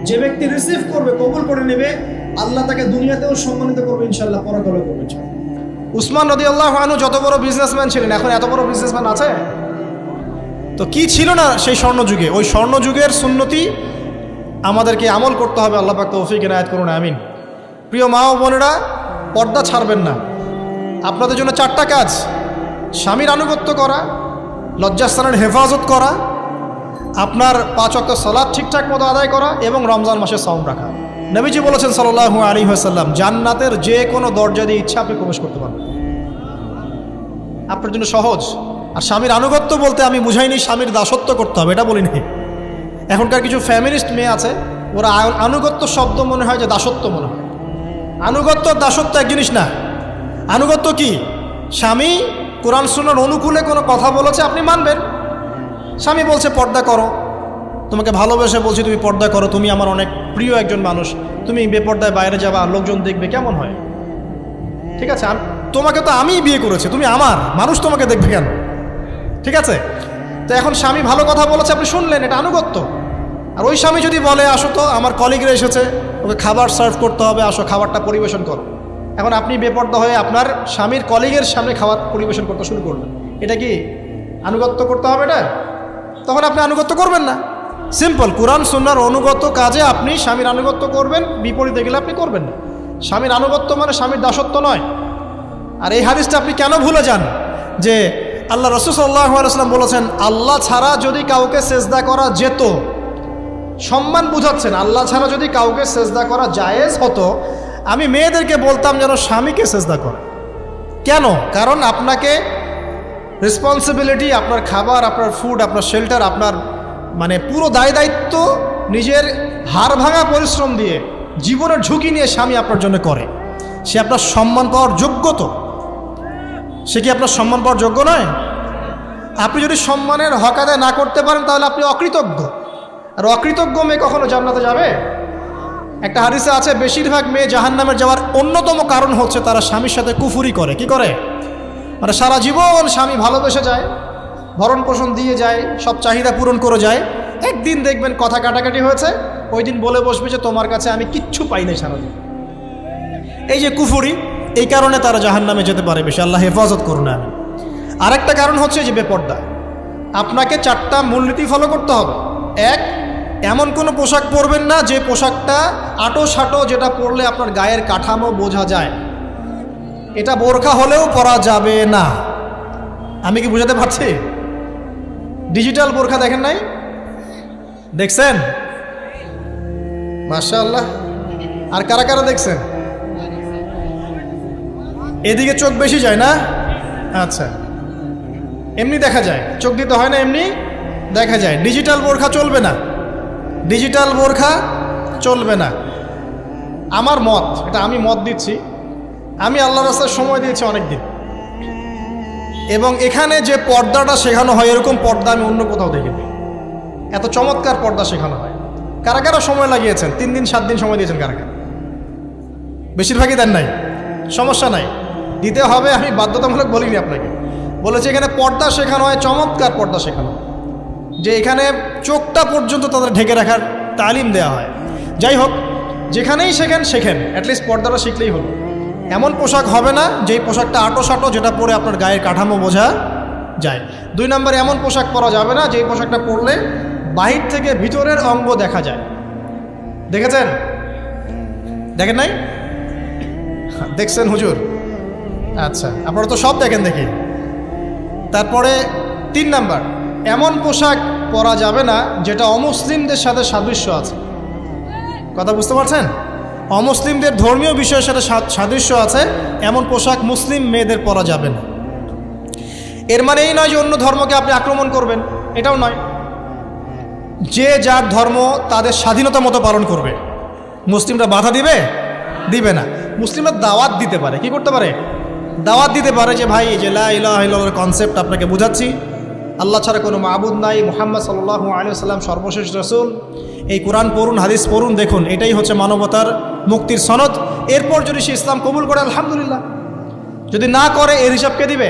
যে ব্যক্তি রিসিভ করবে, কবুল করে নেবে, আল্লাহ তাকে দুনিয়াতেও সম্মানিত করবে ইনশাআল্লাহ, পরকালেও করবে ইনশাআল্লাহ। উসমান রাদিয়াল্লাহু আনহু যত বড় বিজনেসম্যান ছিলেন, এখন এত বড় বিজনেসম্যান আছে? তো কি ছিল না সেই স্বর্ণযুগে? ওই স্বর্ণযুগের সুন্নতি আমাদেরকে আমল করতে হবে। আল্লাহ পাক তৌফিক ইনায়াত করুন, আমিন। প্রিয় মা ও বোনেরা, পর্দা ছাড়বেন না। আপনাদের জন্য 4টা কাজ: স্বামীর আনুগত্য করা, লজ্জাস্থানের হেফাজত করা, আপনার 5 ওয়াক্ত সালাত ঠিকঠাক মতো আদায় করা এবং রমজান মাসে সাওম রাখা। নবীজি বলেছেন সাল্লাল্লাহু আলাইহি ওয়াসাল্লাম, জান্নাতের যে কোনো দরজা দিয়ে ইচ্ছা আপনি প্রবেশ করতে পারবেন। আপনার জন্য সহজ। আর স্বামীর আনুগত্য বলতে আমি বুঝাইনি স্বামীর দাসত্ব করতে হবে, এটা বলিনি। এখনকার কিছু ফ্যামিলিস্ট মেয়ে আছে, ওরা আনুগত্য শব্দ মনে হয় যে দাসত্ব মনে হয়। আনুগত্য দাসত্ব এক জিনিস না। আনুগত্য কি? স্বামী কোরআন সুন্নাহর অনুকূলে কোনো কথা বলেছে, আপনি মানবেন। স্বামী বলছে পর্দা করো, তোমাকে ভালোবেসে বলছি তুমি পর্দা করো, তুমি আমার অনেক প্রিয় একজন মানুষ, তুমি বেপর্দায় বাইরে যাবা, লোকজন দেখবে, কেমন হয়? ঠিক আছে, তোমাকে তো আমিই বিয়ে করেছি, তুমি আমার মানুষ, তোমাকে দেখবে কেন? ঠিক আছে, তো এখন স্বামী ভালো কথা বলেছে, আপনি শুনলেন, এটা আনুগত্য। আর ওই স্বামী যদি বলে আসো তো আমার কলিগরা এসেছে, ওকে খাবার সার্ভ করতে হবে, আসো খাবারটা পরিবেশন করো, এখন আপনি বেপর্দা হয়ে আপনার স্বামীর কলিগের সামনে খাবার পরিবেশন করতে শুরু করলেন, এটা কি আনুগত্য করতে হবে? এটা তখন আপনি আনুগত্য করবেন না। সিম্পল, কোরআন সুন্নাহর অনুগত কাজে আপনি স্বামীর আনুগত্য করবেন, বিপরীতে গেলে আপনি করবেন না। স্বামীর আনুগত্য মানে স্বামীর দাসত্ব নয়। আর এই হাদিসটা আপনি কেন ভুলে যান যে আল্লাহ রাসূল সাল্লাল্লাহু আলাইহি ওয়াসাল্লাম বলেছেন, আল্লাহ ছাড়া যদি কাউকে সেজদা করা যেত, সম্মান বুঝাচ্ছেন, আল্লাহ ছাড়া যদি কাউকে সেজদা করা জায়েজ হতো, আমি মেয়েদেরকে বলতাম যেন স্বামীকে সেজদা করে। কেন? কারণ আপনাকে রেসপন্সিবিলিটি, আপনার খাবার, আপনার ফুড, আপনার শেল্টার, আপনার মানে পুরো দায় দায়িত্ব নিজের হাড় ভাঙা পরিশ্রম দিয়ে, জীবনের ঝুঁকি নিয়ে স্বামী আপনার জন্য করে। সে আপনার সম্মান পাওয়ার যোগ্য তো? সে কি আপনার সম্মান পাওয়ার যোগ্য নয়? আপনি যদি সম্মানের হক আদায় না করতে পারেন তাহলে আপনি অকৃতজ্ঞ। আর অকৃতজ্ঞ মেয়ে কখনো জান্নাতে যাবে? একটা হাদিসে আছে, বেশিরভাগ মেয়ে জাহান্নামের যাওয়ার অন্যতম কারণ হচ্ছে তারা স্বামীর সাথে কুফুরি করে। কি করে? মানে সারা জীবন স্বামী ভালোবেসে যায়, ভরণ পোষণ দিয়ে যায়, সব চাহিদা পূরণ করে যায়, একদিন দেখবেন কথা কাটাকাটি হয়েছে, ওই দিন বলে বসবে যে তোমার কাছে আমি কিচ্ছু পাই নাই সারাদিন। এই যে কুফুরি, এই কারণে তারা জাহান্নামে যেতে পারে বেশি। আল্লাহ হেফাজত করুন। আমি আরেকটা কারণ হচ্ছে যে বেপর্দা। আপনাকে 4টা মূলনীতি ফলো করতে হবে। 1, এমন কোনো পোশাক পরবেন না যে পোশাকটা আটো সাটো, যেটা পরলে আপনার গায়ের কাঠামো বোঝা যায়। এটা বোরখা হলেও পরা যাবে না। আমি কি বুঝাতে পারছি? ডিজিটাল বোরখা দেখেন নাই? দেখছেন? মাশাআল্লাহ। আর কারা কারা দেখছেন? এদিকে চোখ বেশি যায় না? আচ্ছা, এমনি দেখা যায়, চোখ দিতে হয় না, এমনি দেখা যায়। ডিজিটাল বোরখা চলবে না, ডিজিটাল বোরখা চলবে না। আমার মত, এটা আমি মত দিচ্ছি, আমি আল্লাহর রাস্তায় সময় দিয়েছি অনেক দিন, এবং এখানে যে পর্দাটা শেখানো হয় এরকম পর্দা আমি অন্য কোথাও দেখিনি। এত চমৎকার পর্দা শেখানো হয়। কারা কারা সময় লাগিয়েছেন? 3 দিন 7 দিন সময় দিয়েছেন কারা কারা? বেশিরভাগই দেন নাই, সমস্যা নাই। দিতে হবে, আমি বাধ্যতামূলক বলিনি আপনাকে। বলেছি এখানে পর্দা শেখানো হয়, চমৎকার পর্দা শেখানো, যে এখানে চোখটা পর্যন্ত তাদের ঢেকে রাখার তালিম দেওয়া হয়। যাই হোক, যেখানেই শেখেন অ্যাটলিস্ট পর্দাটা শিখলেই হলো। এমন পোশাক হবে না যেই পোশাকটা আটো যেটা পরে আপনার গায়ের কাঠামো বোঝা যায়। 2 নম্বরে এমন পোশাক পরা যাবে না যেই পোশাকটা পরলে বাহির থেকে ভিতরের অঙ্গ দেখা যায়। দেখেছেন? দেখেন নাই? দেখছেন হুজুর? আচ্ছা, আপনারা তো সব দেখেন দেখি। তারপরে 3 নাম্বার, এমন পোশাক পরা যাবে না যেটা অমুসলিমদের সাথে সাদৃশ্য আছে। কথা বুঝতে পারছেন? অমুসলিমদের ধর্মীয় বিষয়ের সাথে সাদৃশ্য আছে এমন পোশাক মুসলিম মেয়েদের পরা যাবে না। এর মানে এই নয় যে অন্য ধর্মকে আপনি আক্রমণ করবেন, এটাও নয়। যে যার ধর্ম তাদের স্বাধীনতা মতো পালন করবে। মুসলিমরা বাধা দিবে না। মুসলিমরা দাওয়াত দিতে পারে। কি করতে পারে? দাওয়াত দিতে পারে যে ভাই, যে লা ইলাহা ইল্লাল্লাহর কনসেপ্ট আপনাকে বোঝাচ্ছি, আল্লাহ ছাড়া কোনো মাবুদ নাই, মুহাম্মদ সাল্লাল্লাহু আলাইহি ওয়াসাল্লাম সর্বশেষ রাসূল, এই কোরআন পড়ুন, হাদিস পড়ুন, দেখুন এটাই হচ্ছে মানবতার মুক্তির সনদ। এরপর যদি সে ইসলাম কবুল করে আলহামদুলিল্লাহ, যদি না করে এর হিসাব কে দিবে?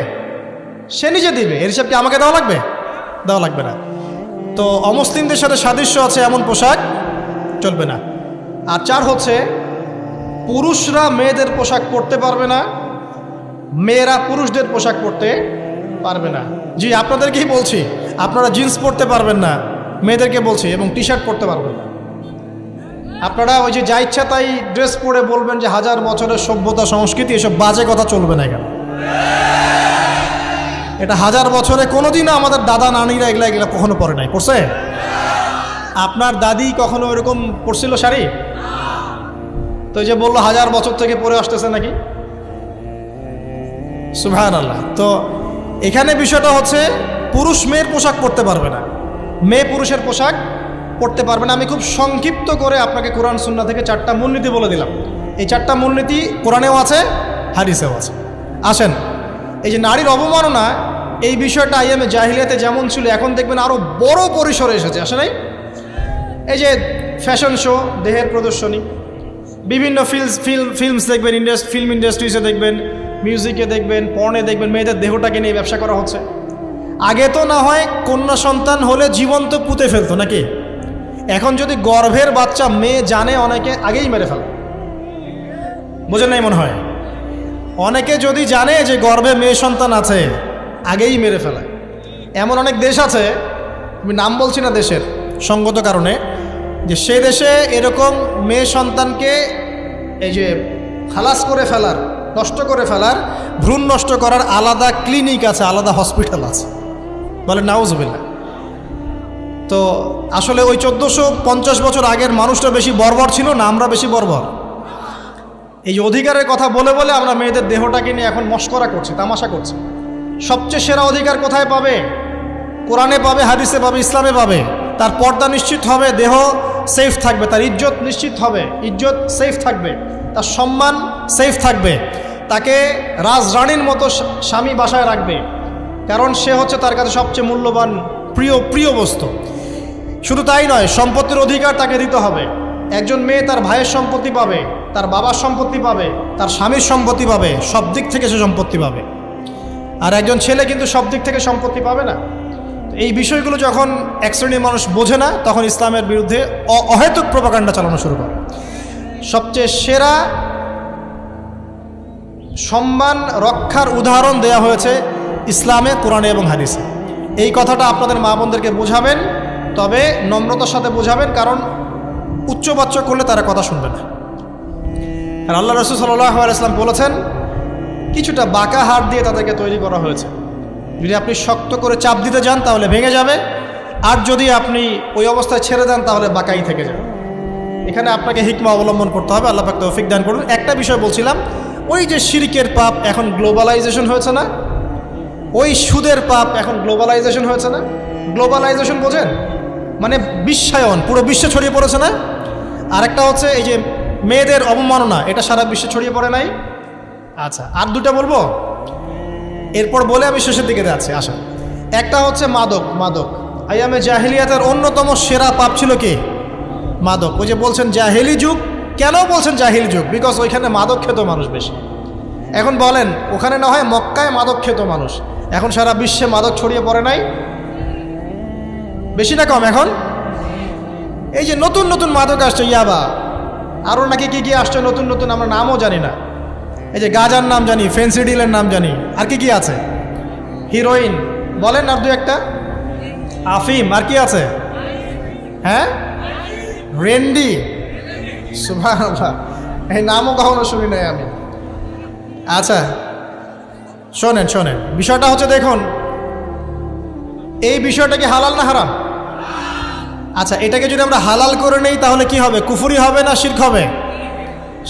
সে নিজে দিবে। এর হিসাব কি আমাকে দেওয়া লাগবে? দেওয়া লাগবে না। তো অমুসলিমদের সাথে সাদৃশ্য আছে এমন পোশাক চলবে না। আর 4 হচ্ছে, পুরুষরা মেয়েদের পোশাক পরতে পারবে না, মেয়েরা পুরুষদের পোশাক পরতে পারবে না। জি, আপনাদেরকেই বলছি, আপনারা জিন্স পরতে পারবেন না, মেয়েদেরকে বলছি, এবং টি শার্ট পরতে পারবেন না। আপনারা ওই যে যা ইচ্ছা তাই ড্রেস পরে বলবেন যে 1000 বছরের সভ্যতা সংস্কৃতি, এসব বাজে কথা চলবে না এখানে। এটা 1000 বছরে কোনোদিনও আমাদের দাদা নানিরা এগুলা কখনো পরে নাই। পরছে? আপনার দাদি কখনো এরকম পরছিল শাড়ি? তো যে বললো 1000 বছর থেকে পরে আসতেছে নাকি? সুবহানাল্লাহ। তো এখানে বিষয়টা হচ্ছে, পুরুষ মেয়ের পোশাক পরতে পারবে না, মেয়ে পুরুষের পোশাক পড়তে পারবে না। আমি খুব সংক্ষিপ্ত করে আপনাকে কোরআন সুন্নাহ থেকে 4টা মূলনীতি বলে দিলাম। এই 4টা মূলনীতি কোরআনেও আছে, হাদিসেও আছে। আসেন, এই যে নারীর অবমাননা, এই বিষয়টা আইয়ামে জাহিলিয়াতে যেমন ছিল, এখন দেখবেন আরও বড় পরিসরে এসেছে। আসে নাই? এই যে ফ্যাশন শো, দেহের প্রদর্শনী, বিভিন্ন ফিল্মস দেখবেন, ফিল্ম ইন্ডাস্ট্রিজে দেখবেন, মিউজিকে দেখবেন, পর্নে দেখবেন, মেয়েদের দেহটাকে নিয়ে ব্যবসা করা হচ্ছে। আগে তো না হয় কন্যা সন্তান হলে জীবন্ত পুঁতে ফেলতো নাকি? এখন যদি গর্ভের বাচ্চা মেয়ে জানে, অনেকে আগেই মেরে ফেলে। বোঝেন নাই মনে হয়? অনেকে যদি জানে যে গর্ভে মেয়ে সন্তান আছে, আগেই মেরে ফেলায়। এমন অনেক দেশ আছে, আমি নাম বলছি না দেশের সঙ্গত কারণে, যে সে দেশে এরকম মেয়ে সন্তানকে এই যে খালাস করে ফেলার, নষ্ট করে ফেলার, ভ্রূণ নষ্ট করার আলাদা ক্লিনিক আছে, আলাদা হসপিটাল আছে। বলে নাউজুবিল্লাহ। তো আসলে ওই 1450 বছর আগের মানুষটা বেশি বর্বর ছিল না আমরা বেশি বর্বর? এই যে অধিকারের কথা বলে বলে আমরা মেয়েদের দেহটাকে নিয়ে এখন মস্করা করছি, তামাশা করছি। সবচেয়ে সেরা অধিকার কোথায় পাবে? কোরআনে পাবে, হাদিসে পাবে, ইসলামে পাবে। তার পর্দা নিশ্চিত হবে, দেহ সেফ থাকবে, তার ইজ্জত নিশ্চিত হবে, ইজ্জত সেফ থাকবে, তার সম্মান সেফ থাকবে, তাকে রাজরানীর মতো স্বামী বাসায় রাখবে, কারণ সে হচ্ছে তার কাছে সবচেয়ে মূল্যবান প্রিয় বস্তু। শুধু তাই নয়, সম্পত্তির অধিকার তাকে দিতে হবে। একজন মেয়ে তার ভাইয়ের সম্পত্তি পাবে, তার বাবার সম্পত্তি পাবে, তার স্বামীর সম্পত্তি পাবে, সব দিক থেকে সে সম্পত্তি পাবে। আর একজন ছেলে কিন্তু সব দিক থেকে সম্পত্তি পাবে না। এই বিষয়গুলো যখন এক শ্রেণীর মানুষ বোঝে না, তখন ইসলামের বিরুদ্ধে অহেতুক প্রপাগান্ডা চালানো শুরু করে। সবচেয়ে সেরা সম্মান রক্ষার উদাহরণ দেয়া হয়েছে ইসলামে, কোরআনে এবং হাদিসে। এই কথাটা আপনাদের মা বোনদেরকে বোঝাবেন, তবে নম্রতার সাথে বোঝাবেন, কারণ উচ্চবাচ্য করলে তারা কথা শুনবে না। আর আল্লাহ রাসূল সাল্লাল্লাহু আলাইহি ওয়াসাল্লাম বলেছেন, কিছুটা বাঁকা হাড় দিয়ে তাদেরকে তৈরি করা হয়েছে। যদি আপনি শক্ত করে চাপ দিতে যান তাহলে ভেঙে যাবে, আর যদি আপনি ওই অবস্থায় ছেড়ে দেন তাহলে বাঁকাই থেকে যাবে। এখানে আপনাকে হিকমা অবলম্বন করতে হবে। আল্লাহ পাক তৌফিক দান করুন। একটা বিষয় বলছিলাম, ওই যে শিরকের পাপ এখন গ্লোবালাইজেশন হয়েছে না, ওই সুদের পাপ এখন গ্লোবালাইজেশন হয়েছে না। গ্লোবালাইজেশন বোঝেন? মানে বিশ্বায়ন, পুরো বিশ্বে ছড়িয়ে পড়েছে না। আরেকটা হচ্ছে এই যে মেয়েদের অবমাননা, এটা সারা বিশ্বে ছড়িয়ে পড়ে নাই? আচ্ছা, আর দুটা বলবো, এরপর বলে আমি শেষের দিকে যাচ্ছি। আসা, একটা হচ্ছে মাদক। আইয়ামে জাহিলিয়াতের অন্যতম সেরা পাপ ছিল কি? মাদক। ওই যে বলছেন জাহিলি যুগ, কেন বলছেন জাহিলি যুগ? বিকজ ওইখানে মাদক খেত মানুষ বেশি। এখন বলেন, ওখানে না হয় মক্কায় মাদক খেত মানুষ, এখন সারা বিশ্বে মাদক ছড়িয়ে পড়ে নাই? বেশি না কম? এখন এই যে নতুন নতুন মাদক আসছে, ইয়াবা, আরও নাকি কি কি আসছে নতুন নতুন, আমরা নামও জানি না। এই যে গাঁজার নাম জানি, ফেন্সিডিলের নাম জানি, আর কি কি আছে? হিরোইন, বলেন আর দু একটা, আফিম, আর কি আছে? হ্যাঁ, রেন্ডি, সুবহানাল্লাহ, এই নামও কখনো শুনি নাই আমি। আচ্ছা শোনেন শোনেন, বিষয়টা হচ্ছে, দেখুন এই বিষয়টা কি হালাল না হারাম? আচ্ছা, এটাকে যদি আমরা হালাল করে নেই তাহলে কি হবে? কুফরি হবে না শিরক হবে?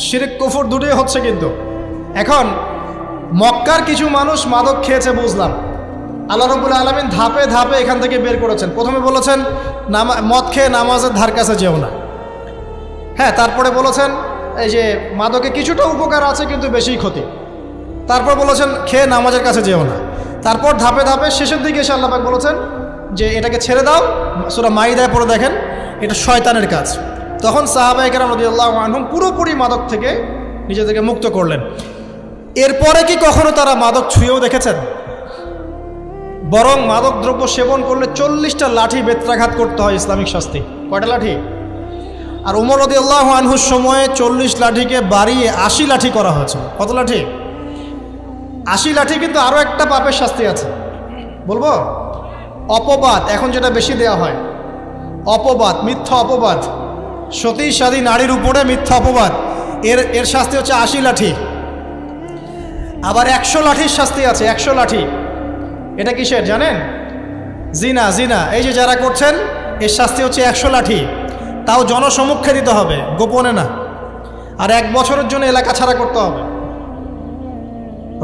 শিরক কুফর দুটোই হচ্ছে। কিন্তু এখন মক্কার কিছু মানুষ মাদক খেয়েছে বুঝলাম, আল্লাহ রাব্বুল আলামিন ধাপে ধাপে এখান থেকে বের করেছেন। প্রথমে বলেছেন মদ খেয়ে নামাজের ধার কাছে যেও না, হ্যাঁ। তারপরে বলেছেন এই যে মাদকে কিছুটা উপকার আছে কিন্তু বেশি ক্ষতি। তারপর বলেছেন খেয়ে নামাজের কাছে যেও না। তারপর ধাপে ধাপে শেষের দিকে এসে আল্লাহ পাক বলেছেন যে এটাকে ছেড়ে দাও। সূরা মাইদায় পড়ে দেখেন, এটা শয়তানের কাজ। তখন সাহাবায়ে কেরাম রাদিয়াল্লাহু আনহুম পুরোপুরি মাদক থেকে নিজেদেরকে মুক্ত করলেন। এরপরে কি কখনো তারা মাদক ছুঁয়েও দেখেছেন? বরং মাদক দ্রব্য সেবন করলে 40টা লাঠি বেত্রাঘাত করতে হয়, ইসলামিক শাস্তি। কয়টা লাঠি? আর উমর রাদিয়াল্লাহু আনহুর সময়ে 40 লাঠিকে বাড়িয়ে 80 লাঠি করা হয়েছে। কত লাঠি? 80 লাঠি। কিন্তু আরও একটা পাপের শাস্তি আছে, বলবো? অপবাদ, এখন যেটা বেশি দেওয়া হয়, অপবাদ, মিথ্যা অপবাদ, সতী সাদী নারীর উপরে মিথ্যা অপবাদ, এর শাস্তি হচ্ছে 80 লাঠি। আবার 100 লাঠির শাস্তি আছে, 100 লাঠি। এটা কিসের জানেন? জিনা, জিনা। এই যে যারা করছেন, এর শাস্তি হচ্ছে 100 লাঠি। তাও জনসমক্ষে দিতে হবে, গোপনে না। আর 1 বছরের জন্য এলাকা ছাড়া করতে হবে।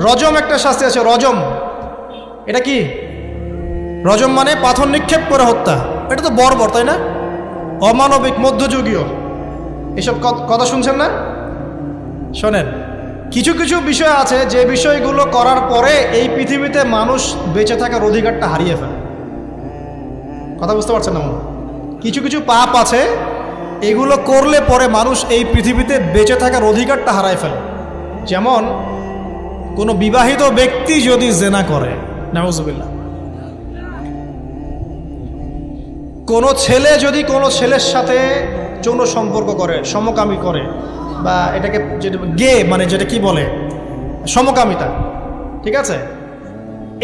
রজম একটা শাস্তি আছে, রজম। এটা কি? রজম মানে পাথর নিক্ষেপ করে হত্যা। এটা তো বর্বর, তাই না? অমানবিক, মধ্যযুগীয়। এসব কথা শুনছেন না? শোনেন, কিছু কিছু বিষয় আছে যে বিষয়গুলো করার পরে এই পৃথিবীতে মানুষ বেঁচে থাকার অধিকারটা হারিয়ে ফেলে। কথা বুঝতে পারছেন না? কিছু কিছু পাপ আছে, এগুলো করলে পরে মানুষ এই পৃথিবীতে বেঁচে থাকার অধিকারটা হারায় ফেলে। যেমন কোনো বিবাহিত ব্যক্তি যদি জেনা করে, নাউজুবিল্লাহ, কোনো ছেলে যদি কোনো ছেলের সাথে যৌন সম্পর্ক করে, সমকামী করে, বা এটাকে যেটা গে মানে যেটা কি বলে, সমকামিতা, ঠিক আছে,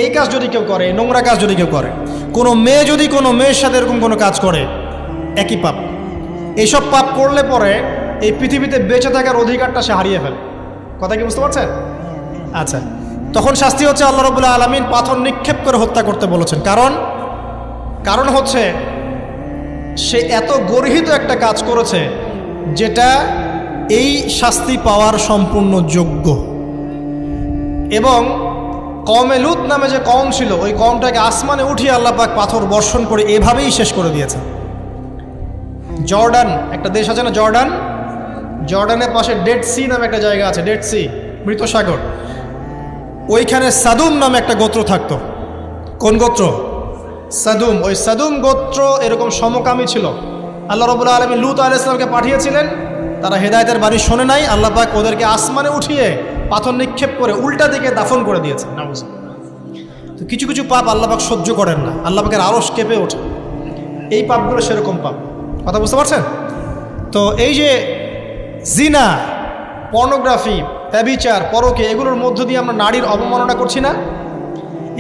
এই কাজ যদি কেউ করে, নোংরা কাজ যদি কেউ করে, কোনো মেয়ে যদি কোনো মেয়ের সাথে এরকম কোনো কাজ করে, একই পাপ। এইসব পাপ করলে পরে এই পৃথিবীতে বেঁচে থাকার অধিকারটা সে হারিয়ে ফেলে। কথা কি বুঝতে পারছেন? আচ্ছা, তখন শাস্তি হচ্ছে আল্লাহ রাব্বুল আলামিন পাথর নিক্ষেপ করে হত্যা করতে বলেছেন। কারণ হচ্ছে সে এত গর্হিত একটা কাজ করেছে যেটা এই শাস্তি পাওয়ার সম্পূর্ণ যোগ্য। এবং কওমে লূত নামে যে কওম ছিল, ওই কওমটাকে আসমানে উঠিয়ে আল্লাহ পাক পাথর বর্ষণ করে এভাবেই শেষ করে দিয়েছে। জর্ডান একটা দেশ আছে না, জর্ডান, জর্ডানের পাশে ডেড সি নামে একটা জায়গা আছে, ডেড সি, মৃত সাগর। ওইখানে সাদুম নামে একটা গোত্র থাকতো। কোন গোত্র? সাদুম। ওই সাদুম গোত্র এরকম সমকামী ছিল। আল্লাহ রাব্বুল আলামিন লূত আলাইহিস সালামকে পাঠিয়েছিলেন, তারা হেদায়েতের বাণী শোনে নাই। আল্লাহ পাক ওদেরকে আসমানে উঠিয়ে পাথর নিক্ষেপ করে উল্টা দিকে দাফন করে দিয়েছে। তো কিছু কিছু পাপ আল্লাহ পাক সহ্য করেন না, আল্লাহ পাকের আরশ কেঁপে ওঠে। এই পাপগুলো সেরকম পাপ। কথা বুঝতে পারছেন? তো এই যে জিনা, পর্নোগ্রাফি, ব্যভিচার, পরকে, এগুলোর মধ্য দিয়ে আমরা নারীর অবমাননা করছি না?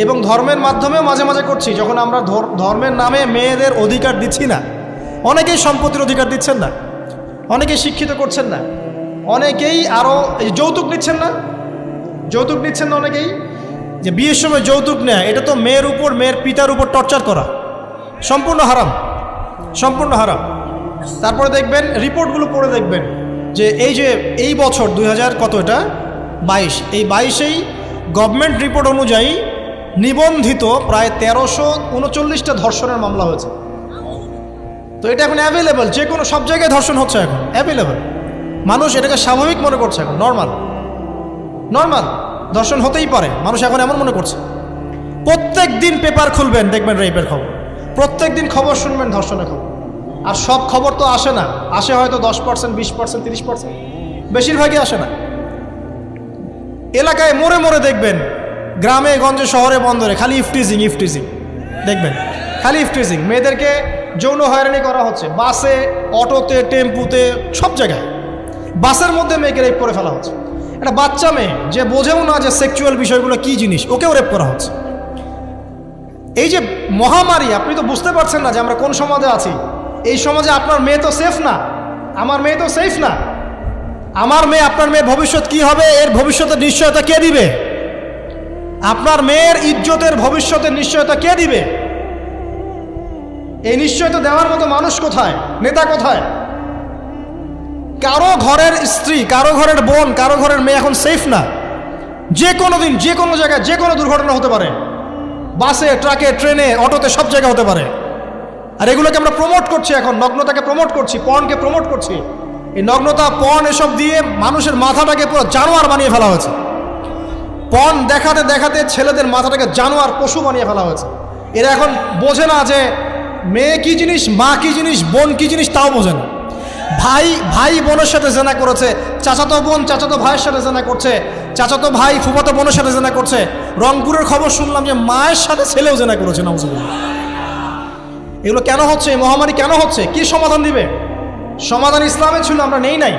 এবং ধর্মের মাধ্যমেও মাঝে মাঝে করছি, যখন আমরা ধর্মের নামে মেয়েদের অধিকার দিচ্ছি না। অনেকেই সম্পত্তির অধিকার দিচ্ছেন না, অনেকেই শিক্ষিত করছেন না, অনেকেই আরও যৌতুক নিচ্ছেন না, যৌতুক নিচ্ছেন না অনেকেই। যে বিয়ের সময় যৌতুক নেয়, এটা তো মেয়ের উপর, মেয়ের পিতার উপর টর্চার করা, সম্পূর্ণ হারাম, সম্পূর্ণ হারাম। তারপরে দেখবেন, রিপোর্টগুলো পড়ে দেখবেন যে এই বছর 2000 কত, এটা 22, এই 22-এই গভর্নমেন্ট রিপোর্ট অনুযায়ী নিবন্ধিত প্রায় 1339টা ধর্ষণের মামলা হয়েছে। তো এটা এখন অ্যাভেলেবল, যে কোনো সব জায়গায় ধর্ষণ হচ্ছে, এখন অ্যাভেলেবল। মানুষ এটাকে স্বাভাবিক মনে করছে, এখন নর্মাল, নর্মাল ধর্ষণ হতেই পারে, মানুষ এখন এমন মনে করছে। প্রত্যেক দিন পেপার খুলবেন, দেখবেন রেপের খবর, প্রত্যেক দিন খবর শুনবেন ধর্ষণের খবর। আর সব খবর তো আসে না, আসে হয়তো 10%, 20%, 30%, বেশিরভাগই আসে না। এলাকায় মোড়ে মোড়ে দেখবেন, গ্রামে গঞ্জে শহরে বন্দরে খালি ইফটিজিং দেখবেন, খালি ইফটিজিং। মেয়েদেরকে যৌন হয়রানি করা হচ্ছে বাসে, অটোতে, টেম্পুতে, সব জায়গায়। বাসের মধ্যে মেয়েকে রেপ করে ফেলা হচ্ছে। একটা বাচ্চা মেয়ে যে বোঝেও না যে সেক্সুয়াল বিষয়গুলো কি জিনিস, ওকেও রেপ করা হচ্ছে। এই যে মহামারী, আপনি তো বুঝতে পারছেন না যে আমরা কোন সমাজে আছি। এই সমাজে আপনার মেয়ে তো সেফ না, আমার মেয়ে তো সেফ না। আমার মেয়ে, আপনার মেয়ের ভবিষ্যৎ কি হবে, এর ভবিষ্যতের নিশ্চয়তা কে দিবে? আপনার মেয়ের ইজ্জতের ভবিষ্যতের নিশ্চয়তা কে দিবে? এই নিশ্চয়তা দেওয়ার মতো মানুষ কোথায়, নেতা কোথায়? কারো ঘরের স্ত্রী, কারো ঘরের বোন, কারো ঘরের মেয়ে এখন সেফ না। যে কোনো দিন, যে কোনো জায়গায়, যে কোনো দুর্ঘটনা হতে পারে। বাসে, ট্রাকে, ট্রেনে, অটোতে, সব জায়গায় হতে পারে। আর এগুলোকে আমরা প্রমোট করছি, এখন নগ্নতাকে প্রমোট করছি, পর্নকে প্রমোট করছি। এই নগ্নতা, পর্ন, এসব দিয়ে মানুষের মাথাটাকে পুরো জানোয়ার বানিয়ে ফেলা হয়েছে। পর্ন দেখাতে দেখাতে ছেলেদের মাথাটাকে জানোয়ার, পশু বানিয়ে ফেলা হয়েছে। এরা এখন বোঝে না যে মেয়ে কি জিনিস, মা কি জিনিস, বোন কি জিনিস, তাও বোঝে না। ভাই বোনের সাথে জেনা করেছে, চাচাতো বোন চাচাতো ভাইয়ের সাথে জেনা করছে, চাচাতো ভাই ফুফাতো বোনের সাথে জেনা করছে। রংপুরের খবর শুনলাম যে মায়ের সাথে ছেলেও জেনা করেছে, নাউজুবিল্লাহ। এগুলো কেন হচ্ছে? এই মহামারী কেন হচ্ছে? কি সমাধান দিবে? সমাধান ইসলামে ছিল, আমরা নেই নাই।